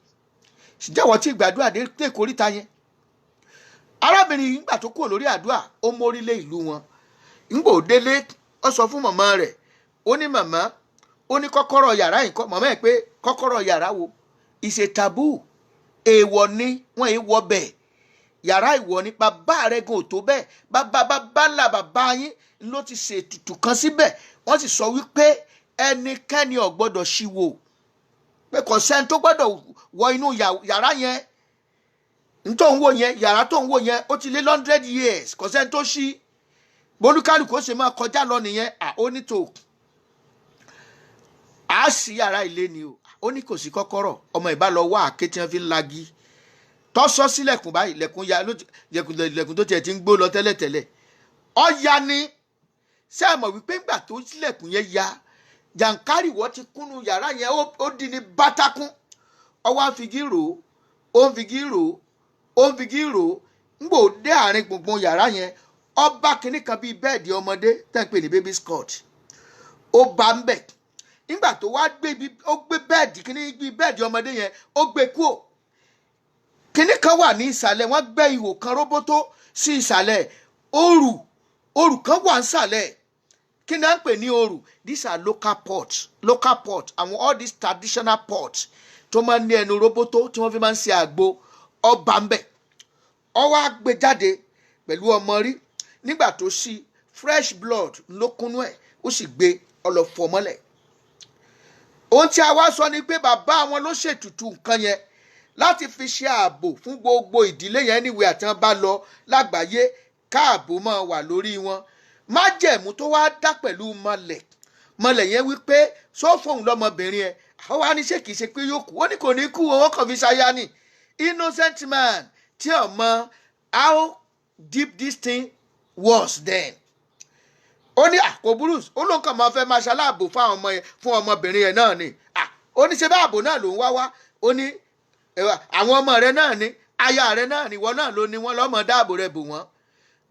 [SPEAKER 1] Ṣìjẹ́wọ́ tí ìgbàdúrà dé kórìíta yẹn. Arábìnrin yìí nígbà tó kúrò lórí àdúrà ó mórílé ìlú wọn. Nígbà ó délé ó sọ fún màmá rẹ̀, ó ní màmá, ó ní kọ́kọ́rọ́ yàrá yìí kọ́. Màmá ẹ̀ pé kọ́kọ́rọ́ yàrá wo? Ìṣe taboo, èèwọ̀ ni wọ́n èé wọ bẹ̀. Yàrá ìwọ ni bàbá rẹ̀ gan ò tó bẹ́ẹ̀. Bàbá ńlá bàbá yín ló ti ṣètùtù kan síbẹ̀. Wọ́n sì sọ wípé ẹnikẹ́ni ò gbọ́dọ̀ ṣí wò. Pé kò sẹ́ni tó gbọ́dọ̀ wọ inú yàrá yẹn. Tó ń wò yẹn, yàrá tó ń wò yẹn ó ti lé 100 years. Kò sẹ́ni tó ṣí. Bolúkálùkù ó ṣe máa kọjá lọ nìyẹn. Ó ní tó. A sì yàrá ilé ni o. Ó ní kò sí kọ́kọ́rọ́. Ọmọ ìbá lọ wá àké tí wọ́n fi ń lagi. Tó sọ sílẹ̀kùn báyìí, lẹ̀kùn tó tiẹ̀ ti ń gbó lọ tẹ́lẹ̀tẹ́lẹ̀. Ọ̀ya ni. Ṣé ẹ mọ̀ wípé ńgbà tó sílẹ̀kùn yẹn ya, jàǹkárì wọ́n ti kúnnú yàrá yẹn ó di ní bátákún. Ọwọ́ àfigí rò ó ń figí rò ó ń figí rò ó. Ńgbò dé àárín gbùngbùn yàrá yẹn, ọba kìíní kan bíi bẹ́ẹ̀dì ọmọdé tẹ́ ń pè ní baby scott. Ó bá ń bẹ̀. Nígbà tó wá gbé bẹ́ẹ̀dì kìíní bíi bẹ́ẹ̀dì ọmọdé yẹn, ó gbé kúò. Kìíní kan wà ní ìsàlẹ̀, wọ́n gbẹ́ ihò kan róbótó sí ìsàlẹ̀. Òrù kan wà ń sàlẹ̀. Kí ni à ń pè ní òrù? These are local pots. Àwọn all these traditional pots tó máa ń ní ẹnu róbótó tí wọ́n fi máa ń ṣe àgbo. Ọba ń bẹ̀. Ó wá gbé jáde pẹ̀lú ọmọ rí. Nígbà tó ṣí, fresh blood ló kúnnú ẹ̀, ó sì gbé ọlọ́fọ̀ mọ́lẹ̀. Ohun tí a wá sọ ni pé bàbá wọn ló ṣètùtù nǹkan yẹn láti fi ṣe ààbò fún gbogbo ìdílé yẹn níwèé àti wọn bá lọ lágbàáyé káàbò máa wà lórí wọn. Májẹ̀mú tó wá dá pẹ̀lú mọlẹ̀ yẹn wípé sófòun lọmọbìnrin ẹ̀ àwọn wá ní ṣé kìí ṣe pé yóò kú. Ó ní kò ní kú, wọn kàn fi ṣaya ni. Innocent man tí ò mọ how deep this thing was then. Ó ní àkóbúrú ó ló ń kàn máa fẹ́ máa ṣaláàbò fún ọmọbìnrin ẹ̀ náà ni. Ó ní ṣe bá ààbò náà ló ń wá. Ó ní àwọn ọmọ rẹ̀ náà ni, aya rẹ̀ náà ni, ìwọ náà ló ní wọn lọ́mọ dáàbò rẹ̀ bò wọ́n.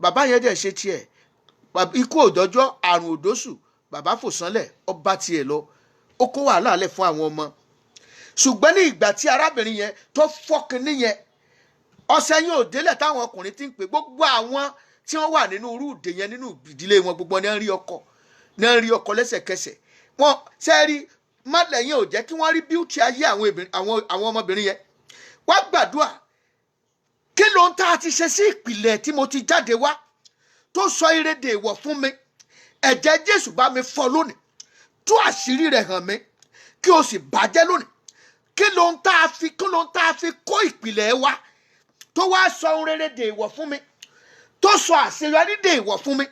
[SPEAKER 1] Bàbá yẹn dẹ̀ ṣe tiẹ̀. Ikú òjọ́jọ́, àrùn òdóṣù, bàbá fò sánlẹ̀, ó bá tiẹ̀ lọ. Ó kó wàhálà lẹ̀ fún àwọn ọmọ. Ṣùgbọ́n ní ìgbà tí arábìnrin yẹn tó fọ́kìnní yẹn, ọ̀sẹ̀ yẹn ò délẹ̀ táwọn ọkùnrin ti ń pè gbogbo àwọn tí wọ́n wà nínú irú ìdè yẹn nínú ìdílé wọn gbogbo ní ń rí ọkọ lẹ́sẹ̀kẹsẹ̀. Wọ́n sẹ́rí mọ́lẹ̀ yẹn ò jẹ́ kí wọ́n rí bíútì ayé àwọn ọmọbìnrin yẹn. Wọ́n gbàdúrà, kí ló ń tá a ti ṣe sí ìpìlẹ̀ tí mo ti jáde wá tó sọ ìrédè ìwọ̀ fún mi? Ẹ̀jẹ̀ Jésù bá mi fọ́ lónìí, tú àṣírí rẹ̀ hàn mí, kí o sì bàjẹ́ lónìí. Kí ló ń tá a fi kó ìpìlẹ̀ wa tó wá sọ ìrédè ìwọ̀ fún mi, tó sọ àṣeyọrí dè ìwọ̀ fún mi?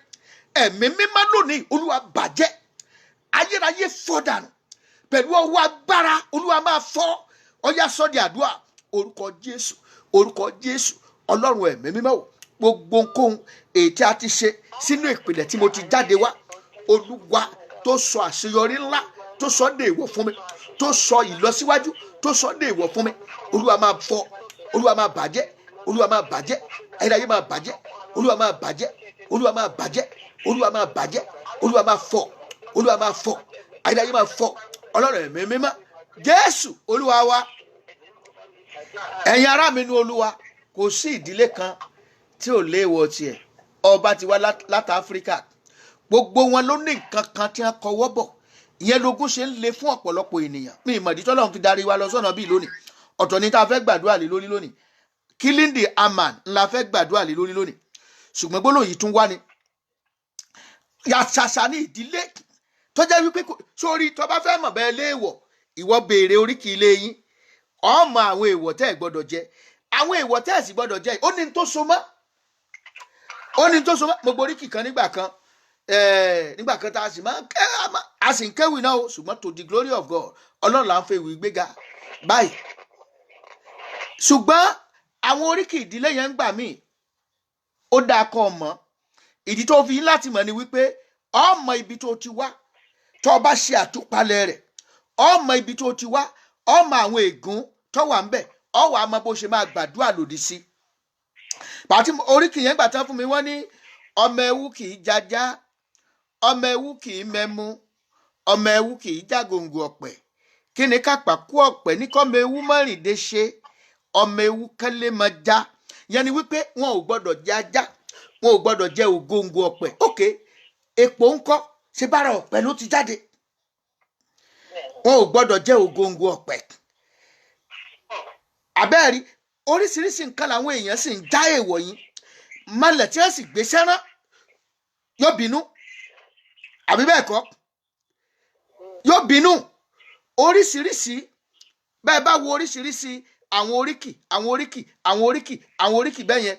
[SPEAKER 1] Ẹ̀mí mímọ́ lónìí, Olúwa bàjẹ́, ayérayé fọ́ dànù pẹ̀lú ọwọ́ agbára. Olúwa máa fọ́. Ọ̀yá sọ di àdúrà. Orúkọ Jésù, orúkọ Jésù, Ọlọ́run ẹ̀mí mímọ́ o, gbogbo nǹkan èyí tí a ti ṣe sínú ìpìlẹ̀ tí mo ti jáde wá, Olúwa tó sọ àṣeyọrí ńlá, tó sọ dè ìwọ̀ fún mi, tó sọ ìlọsíwájú, tó sọ dè ìwọ̀ fún mi, Olúwa máa fọ́. Olúwa máa bàjẹ́, Olúwa máa bàjẹ́, ayérayé máa bàjẹ́, Olúwa máa bàjẹ́, Olúwa máa bàjẹ́, Olúwa máa bàjẹ́, Olúwa máa fọ́, Olúwa máa fọ́, ayérayé máa fọ́. Ọlọ́run ẹ̀mí mímọ́, Jésù Olúwa wa. Ẹ̀yin ará mi nínú Olúwa, kò sí ìdílé kan tí ò léèwọ̀ tiẹ̀. Ọba ti wá láti Áfíríkà, gbogbo wọn ló ní nǹkan kan tí wọ́n kọwọ́ bọ̀. Ìyẹn lógún ṣe ń le fún ọ̀pọ̀lọpọ̀ ènìyàn. Mi ìmọ̀dí tọ́lọ́run fi darí wa lọ sọ́nà bíi lónìí. ọ̀tọ̀ ní tá a fẹ́ gbàdúrà lé lórí lónìí. Killing the Haman ńlá fẹ́ gbàdúrà lé lórí lónìí. Ṣùgbọ́n gbólóhùn yìí tún wá ní yàtsàsà ní ìdílé tó jẹ́ wípé sórí tó bá fẹ́ mọ̀ bẹ́ẹ̀ léèwọ̀ ìwọ béèrè oríkì ilé yín ọmọ àwọn èèwọ̀ tẹ́ ẹ̀ gbọ́dọ̀ jẹ àwọn èèwọ̀ tẹ́ ẹ̀ sì gbọ́dọ̀ jẹ ó ní tó so mọ́ mo gborí kìkan nígbà kan tá a sì máa a sì ń kéwì náà o ṣùgbọ́n to the glory of God Ọlọ́run là ń fẹ́ ìwé gbéga báyìí ṣùgbọ́n àwọn oríkì ìdílé yẹn ń gbà míì ó dáa kọ́ ọmọ ìdí tó fi láti mọ̀ ni wípé ọmọ ibi tó ti wá tó bá ṣe àtúpalẹ̀ rẹ̀ ọmọ ibi tó ti wá ọmọ àwọn ègún tó wà ńbẹ̀ ọwọ́ àmọ́ bó ṣe máa gbàdúrà lòdì sí pàtí oríkì yẹn gbà tán fún mi wọ́n ní ọmọ ẹwú kì í jajá ọmọ ẹwú kì í mẹ́mú ọmọ ẹwú kì í jágòǹgò ọ̀pẹ̀ kí ni kápá kú ọ̀pẹ̀ ní kọ́mọ ẹwú mọ́rìndé ṣe ọmọ ẹwú kẹ́lẹ́ mọ́ já yẹn ni wípé wọn ò gbọ́dọ̀ jẹ ajá wọn ò gbọ́dọ̀ jẹ ògóǹgò ọ̀pẹ̀ ókè èpò ńkọ́ ṣe bára ọ̀pẹ̀ ló ti jáde wọn ò gbọ́dọ̀ jẹ ògóǹgò ọ̀pẹ̀ àbẹ́ẹ̀rí oríṣiríṣi nǹkan làwọn èèyàn sì ń já èèwọ̀ yín malẹ̀ tí wọ́n sì gbé sẹ́rán yóò bínú àbí bẹ́ẹ̀ kọ́ yóò bínú oríṣiríṣi bẹ́ẹ̀ bá wo oríṣiríṣi àwọn oríkì bẹ́ẹ̀ yẹn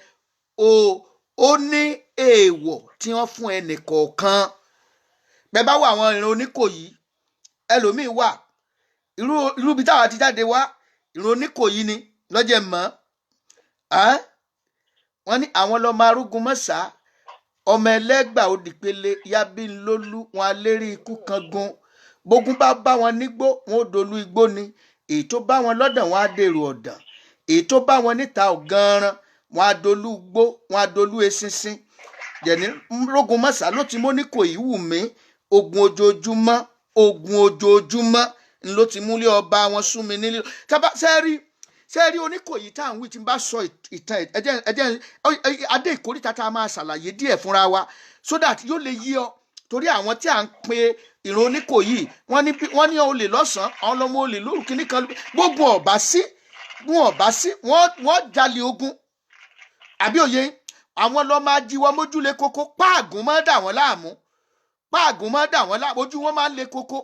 [SPEAKER 1] ó ní èèwọ̀ tí wọ́n fún ẹnì kọ̀ọ̀kan bẹ́ẹ̀ bá wo àwọn ìran Oníkòyí ẹlòmíín wà irú bí táwa ti jáde wá ìran Oníkòyí ni lọ́jẹ̀ mọ́ wọ́n ní àwọn lọ́mọ arúgun mọ́sá ọmọ ẹlẹ́gbà òdìpele yábínlólú wọn alérí ikú kan gun bógun bá wọn nígbó wọn ò dolú igbó ni èyí tó bá wọn lọ́dàn wọn á dèrò ọ̀dàn èyí tó bá wọn níta ọ̀ganran wọn á dolú igbó wọn á dolú eṣinṣin jẹ̀ní rógun mọ́sá ló ti mú ní kò yí wù mí ogun ojoojúmọ́ ló ti múlé ọba wọn sún mi nílé tábà sẹ́ẹ̀rí Oníkòyí tá à ń wí tí n bá sọ ìtàn ẹ̀jẹ̀ adé ìkórìtà tá a máa ṣàlàyé díẹ̀ fúnra wa so that yóò lè yí ọ torí àwọn tí à ń pe ìran Oníkòyí wọ́n ní olè lọ́sàn-án àwọn ọlọ́mọ olè lóru kìíní kan gbogbo ọ̀bá sí wọ́n jalè ogun àbí òye àwọn lọ́ máa jíwọ́ mójúlé kókó páàgùn máa dà wọ́n láàmú ojú wọn máa ń le kókó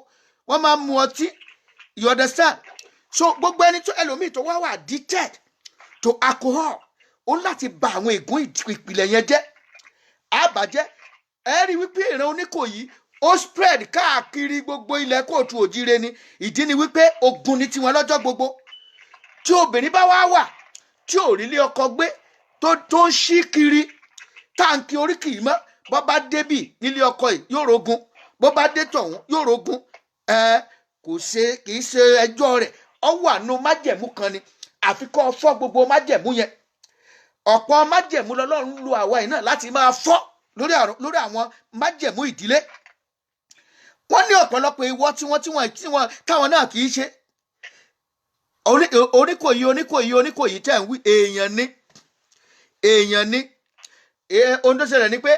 [SPEAKER 1] wọ́n máa ń mu ọtí you understand so gbogbo ẹni tó ẹlòmíì tó wá wà addicted to alcohol ó láti ba àwọn ègún ìpìlẹ̀ yẹn jẹ́ àbàjẹ́ ẹ rí wípé ìran Oníkòyí ó spread káàkiri gbogbo ilẹ̀ kóòtù òjíire ni ìdí ni wípé ogun ni tiwọn lọ́jọ́ gbogbo tí obìnrin bá wà tí ò rí ilé ọkọ gbé tó ń ṣí kiri táǹkì oríkì yìí mọ́ bó bá débì nílé ọkọ yìí yóò rogun bó bá dé tọ̀hún yóò rogun kì í ṣe ẹjọ́ rẹ̀ ọ wà nù májẹ̀mú kan ni àfi kó fọ́ gbogbo májẹ̀mú yẹn ọ̀pọ̀ májẹ̀mú lọ́lọ́run lu àwa yìí náà láti máa fọ́ lórí àwọn májẹ̀mú ìdílé wọ́n ní ọ̀pọ̀lọpọ̀ ìwọ tí wọ́n táwọn náà kì í ṣe Oníkòyí tẹ̀ ń wí èèyàn ní ohun tó ṣẹlẹ̀ ni pé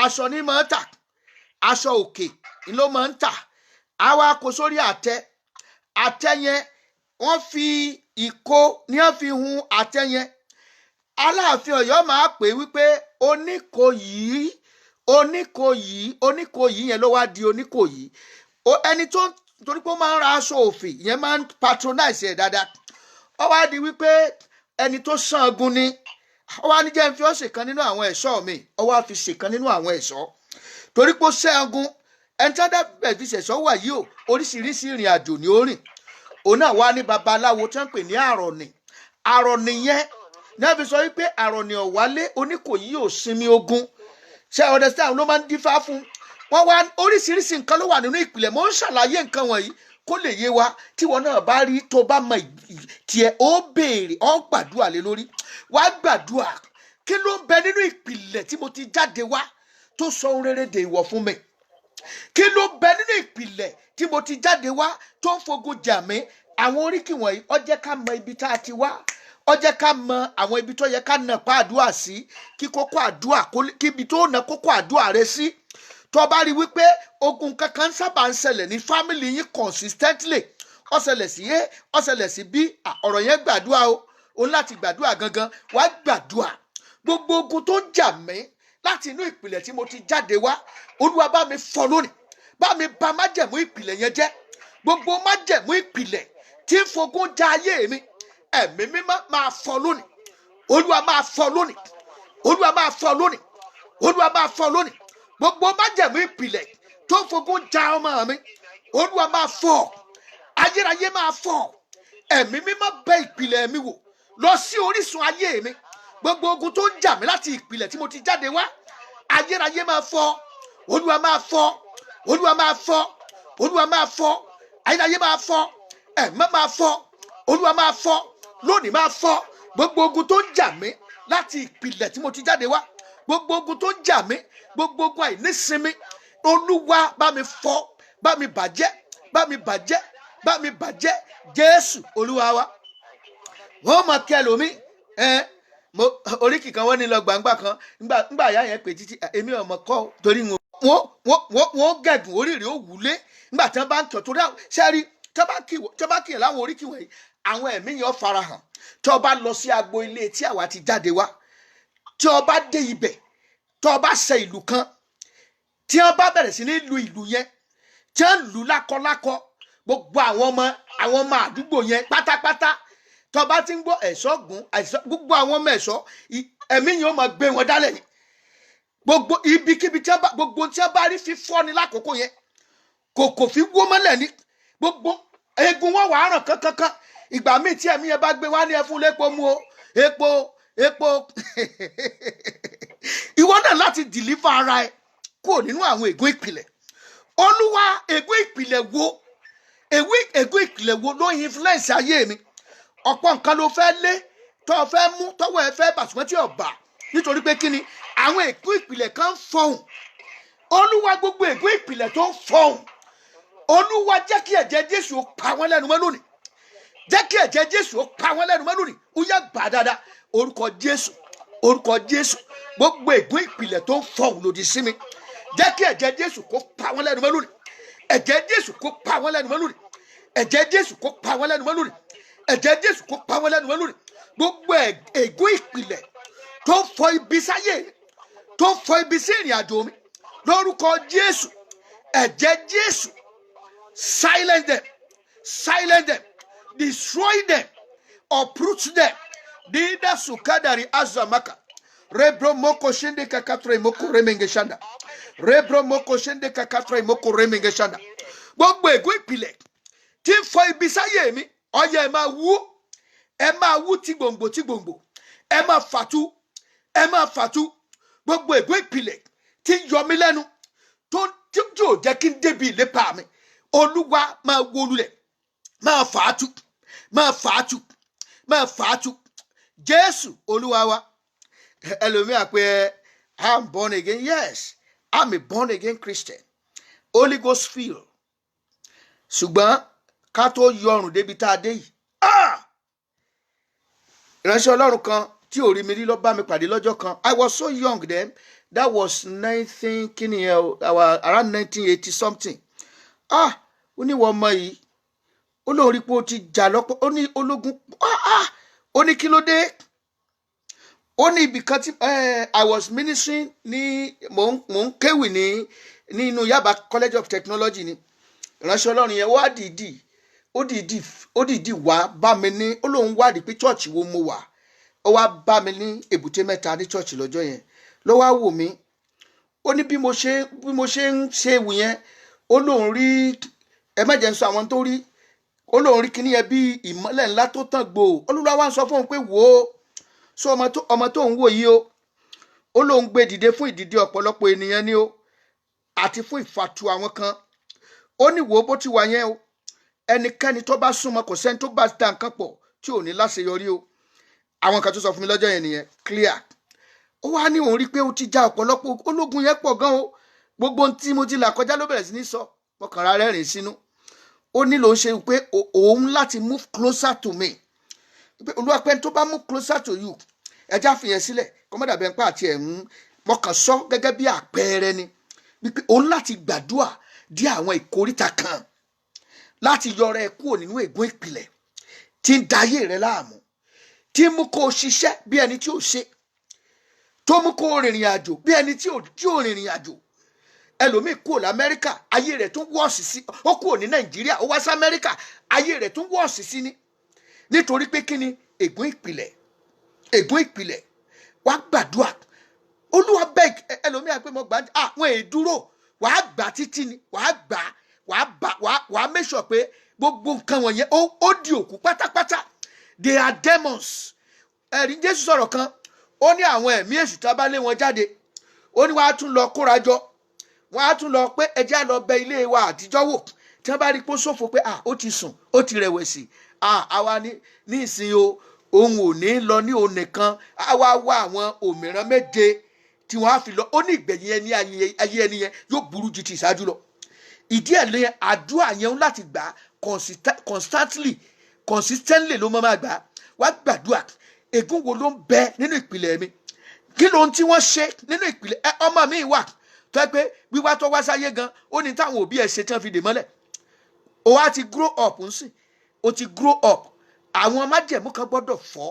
[SPEAKER 1] aṣọ ní máa ń tà aṣọ òkè ló máa ń tà àwa kò sórí àtẹ yẹn wọ́n fi ìkó ní wọ́n fi hun àtẹ yẹn Aláàfin Ọ̀yọ́ máa pè wípé Oníkòyí yẹn ló wá di Oníkòyí ẹni tó torí pé ó máa ń ra aṣọ òfì yẹn máa ń patronize ẹ̀ dáadáa ó wá di wípé ẹni tó ṣàngún ni ó wá ní jẹ́ ń fi ọ́ ṣèkan nínú àwọn ẹ̀ṣọ́ mi ó wá fi ṣèkan nínú àwọn ẹ̀ṣọ́ torí pé ó ṣàngún ẹni tí wọ́n dẹ́bẹ̀ fi ṣẹ̀ṣọ́ wà yìí o oríṣiríṣi ìrìn àjò ní ó rìn òun náà wá ní babaláwo tí wọ́n pè ní àrọ̀nì yẹn náà fi sọ wípé àrọ̀nì ọ̀wálé Oníkòyí yóò sinmi ogun ṣe understand ló máa ń dífá fún wọn wá oríṣiríṣi nǹkan ló wà nínú ìpìlẹ̀ mo ń ṣàlàyé nǹkan wọ̀nyí kó lè yé wa tí wọn náà bá rí tó bá mọ tiẹ̀ ó béèrè ó gbàdúrà lé lórí wá gbàdúrà kí ló ń bẹ nínú ìpìlẹ̀ tí mo ti jáde wá tó sọ ohun rere dè ìwọ̀ fún mi kí ló ń bẹ nínú ìpìlẹ̀ tí mo ti jáde wá tó ń fogun jà mí àwọn oríkì wọ̀nyí ó jẹ́ ká mọ ibi tá a ti wá ó jẹ́ ká mọ àwọn ibi tó yẹ ká nà pa àdúrà sí kí kókó àdúrà kí ibi tó nà kókó àdúrà rẹ sí tó bá rí wípé ogun kankan sábà ń ṣẹlẹ̀ ní fámìlì yín consistently ó ṣẹlẹ̀ sí A ó ṣẹlẹ̀ sí B ọ̀rọ̀ yẹn gbàdúrà o láti gbàdúrà gangan wá gbàdúrà gbogbo ogun tó ń jà mí láti inú ìpìlẹ̀ tí mo ti jáde wá Olúwa bá mi fọ́ lónìí bá mi bà májẹ̀mú ìpìlẹ̀ yẹn jẹ́ gbogbo májẹ̀mú ìpìlẹ̀ tí ń fogún ja ayé mi ẹ̀mí mímọ́ máa fọ́ lónìí Olúwa máa fọ́ lónìí Olúwa máa fọ́ lónìí Olúwa máa fọ́ lónìí gbogbo májẹ̀mú ìpìlẹ̀ tó ń fogún ja ọmọ mi Olúwa máa fọ́ ayérayé máa fọ́ ẹ̀mí mímọ́ bẹ ìpìlẹ̀ mi wò lọ sí orísun ayé mi gbogbo ogun tó ń jà mí láti ìpìlẹ̀ tí mo ti jáde wá ayérayé máa fọ́ Olúwa máa fọ́ Olúwa máa fọ́ Olúwa máa fọ́ ayérayé máa fọ́ ẹ̀mí máa fọ́ Olúwa máa fọ́ lónìí máa fọ́ gbogbo ogun tó ń jà mí láti ìpìlẹ̀ tí mo ti jáde wá gbogbo ogun tó ń jà mí gbogbo ogun àìnísinmi Olúwa bá mi fọ́ bá mi bàjẹ́ bá mi bàjẹ́ bá mi bàjẹ́ Jésù Olúwa wa wọ́n mọ̀ kí ẹlòmíì oríkì kan wọ́n ní lọ gbàǹgbà kan ńgbà ìyá yẹn pè títí èmi ọmọ kọ́ torí wọ́n gẹ̀gùn oríire ó wúlé ńgbà tí wọ́n bá ń tọ̀ torí sẹ́rí tí wọ́n bá kí yẹn láwọn oríkì wọ̀nyí àwọn ẹ̀mí yẹn farahàn tí wọ́n bá lọ sí agbo ilé tí àwa ti jáde wá tí wọ́n bá dé ibẹ̀ tí wọ́n bá ṣe ìlú kan tí wọ́n bá bẹ̀rẹ̀ sí ní lu ìlú yẹn tí wọ́n lù lákọlákọ gbogbo àwọn ọmọ àdúgbò yẹn pátápátá tó bá ti ń gbọ́ ẹ̀ṣọ́ gùn gbogbo àwọn ọmọ ẹ̀ṣọ́ ẹ̀mí yẹn ó máa gbé wọn dálẹ̀ ni gbogbo ibikíbi tí gbogbo tí wọ́n bá rí fífọ́ ni lákòókò yẹn kò fi wó mọ́lẹ̀ ní gbogbo eegun wọn wàá ràn kankankan ìgbà míì tí ẹ̀mí yẹn bá gbé wá ní ẹ fún lépo mu o epo ìwọ náà láti dìlífà ara ẹ kúrò nínú àwọn ègún ìpìlẹ̀ Olúwa ègún ìpìlẹ̀ wo ló influence ayé mi ọ̀pọ̀ nǹkan ló fẹ́ lé tó o fẹ́ mú tọ́wọ́ ẹ fẹ́ bàtúmọ̀ tí o bà nítorí pé kíni àwọn ègún ìpìlẹ̀ kan fọhùn Olúwa gbogbo ègún ìpìlẹ̀ tó ń fọhùn Olúwa jẹ́ kí ẹ̀jẹ̀ Jésù ó pa wọ́n lẹ́nu mọ́ lónìí jẹ́ kí ẹ̀jẹ̀ Jésù ó pa wọ́n lẹ́nu mọ́ lónìí ó yá gbà dáadáa orúkọ Jésù gbogbo ègún ìpìlẹ̀ tó ń fọhùn lòdì sí mi jẹ́ kí ẹ̀jẹ̀ Jésù kó pa wọ́n lẹ́nu mọ́ lónìí ẹ̀jẹ̀ Jésù kó pa wọ́n lẹ́nu mọ́ lónìí ẹ̀jẹ̀ Jésù kó pa wọ́n lẹ́nu mọ́ lónìí ẹ̀jẹ̀ Jésù kó pa wọ́n lẹ́nu mọ́ lónìí gbogbo ègún ìpìlẹ̀ tó fọ ibi sáyé tó fọ ibi sí ìrìn àjò mi lórúkọ Jésù ẹ̀jẹ̀ Jésù silence them destroy them uproot them dida sukadari azamaka rebro moko shende kakatre moko remenge shanda rebro moko shende kakatre moko remenge shanda gbogbo ègún ìpìlẹ̀ tí ń fọ ibi sáyé mi ọyẹ ẹ máa wú tí gbòǹgbò ẹ máa fàtú gbogbo ègún ìpìlẹ̀ tí ń yọ mí lẹ́nu tó yóò jẹ́ kí n débi ìlépa mi Olúwa máa wó lulẹ̀ máa fàátú Jésù Olúwa wa ẹlòmíà pé I'm born again. Yes, I'm a born again Christian, Holy Ghost filled. Ṣùgbọ́n ká tó yọrùn débi tá a dé yìí ìránṣẹ́ Ọlọ́run kan tí ò rí mi rí lọ bá mi pàdé lọ́jọ́ kan. I was so young then, that was around 1980 something. Ó ní wọ́n mọ yìí ó lóun rí pé ó ti jà lọ́pọ̀ ó ní ológun ó ní kí ló dé ó ní ibì kan tí I was ministering ní mò ń kéwì nínú Yaba College of Technology ni ìránṣẹ́ Ọlọ́run yẹn ó dìídì wá bá mi ní ó lóun wádìí pé church wo mo wà ó wá bá mi ní Èbúté Mẹ́ta ní church lọ́jọ́ yẹn ló wá wò mí ó ní bí mo ṣe ń ṣe ewu yẹn ó lóun rí ẹ má jẹ́ ń sọ àwọn tó rí ó lóun rí kíní yẹn bí ìmọ́lẹ̀ ńlá tó tàn gbòò Olúwa wá ń sọ fún òun pé wò ó sọ ọmọ tó ń wò yìí ó lóun gbé dìde fún ìdìde ọ̀pọ̀lọpọ̀ ènìyàn ni ó àti fún ìfàtú àwọn kan ó ní wò ó bó ti wà yẹn o ẹnikẹ́ni tó bá súnmọ́ kò sẹ́ni tó bá dá nǹkan pọ̀ tí ò ní láṣeyọrí o àwọn kan tó sọ fún mi lọ́jọ́ yẹn nìyẹn clear ó wá ní òun rí pé ó ti já ọ̀pọ̀lọpọ̀ ológun yẹn pọ̀ gan o gbogbo ohun tí mo ti là kọjá ló bẹ̀rẹ̀ sí ní sọ mọ̀kànlá rẹ́rìn sínú ó ní ló ń ṣe pé òun láti move closer to me pé Olúwa pé tó bá move closer to you ẹja fìyẹn sílẹ̀ kọ́mọ́dà bẹ́ẹ̀ pa àti ẹ̀mú mọ̀kàn sọ gẹ́gẹ́ bí àpẹẹrẹ ni wípé òun láti gbàdúrà dí àwọn ìkóríta kan láti yọra ẹ kúrò nínú ègún ìpìlẹ̀ tí ń dayé rẹ láàmú, tí mú kó o ṣiṣẹ́ bí ẹni tí ò ṣe, tó mú kó o rìnrìn àjò bí ẹni tí ò rìnrìn àjò. Ẹlòmíì kúrò l'Amẹ́ríkà, ayé rẹ̀ tún wọ́ọ̀sì sí, ó kúrò ní Nàìjíríà ó wá sí Amẹ́ríkà, ayé rẹ̀ tún wọ́ọ̀sì sí ni. Nítorí pé kí ni? Ègún ìpìlẹ̀, ègún ìpìlẹ̀. Wá gbàdúrà, Olúwa beg, ẹlòmíì àgbẹ̀ mọ́ gbà àwọn èdúró, wàá gbà títí ni, wàá gbà, wàá make sure pé gbogbo nǹkan wọ̀nyẹn ó di òkú pátápátá. They are demons. Ẹ̀rí Jésù sọ̀rọ̀ kan, ó ní àwọn ẹ̀mí èṣù tá a bá lé wọn jáde, ó ní wọ́n á tún lọ kóra jọ, wọ́n á tún lọ pé ẹ jẹ́ á lọ bẹ ilé wa àtijọ́ wò, tí wọ́n bá rí pé ó ṣòfò pé ó ti sùn, ó ti rẹ̀wẹ̀sì, àwa ní ìsìn o, òun ò ní lọ ní òun nìkan, àwa wá àwọn òmìrán méje tí wọ́n á fi lọ. Ó ní ìgbẹ̀yìn ẹni ayé ẹni yẹn yóò burú ju ti ìṣáájú lọ. Ìdí ẹ̀ lẹ́yìn àdúrà yẹn láti gbà consistently ló máa gbà. Wá gbàdúrà, ègún wo ló ń bẹ nínú ìpìlẹ̀ mi? Kí ló ń tí wọ́n ṣe nínú ìpìlẹ̀? Ọmọ mi wà tó yẹ pé wíwá tó wá sáyé gan, ó ní táwọn òbí ẹ̀ ṣe tí wọ́n fi dè mọ́lẹ̀. O wá ti grow up nsìn, o ti grow up. Àwọn májẹ̀mú kan gbọ́dọ̀ fọ́,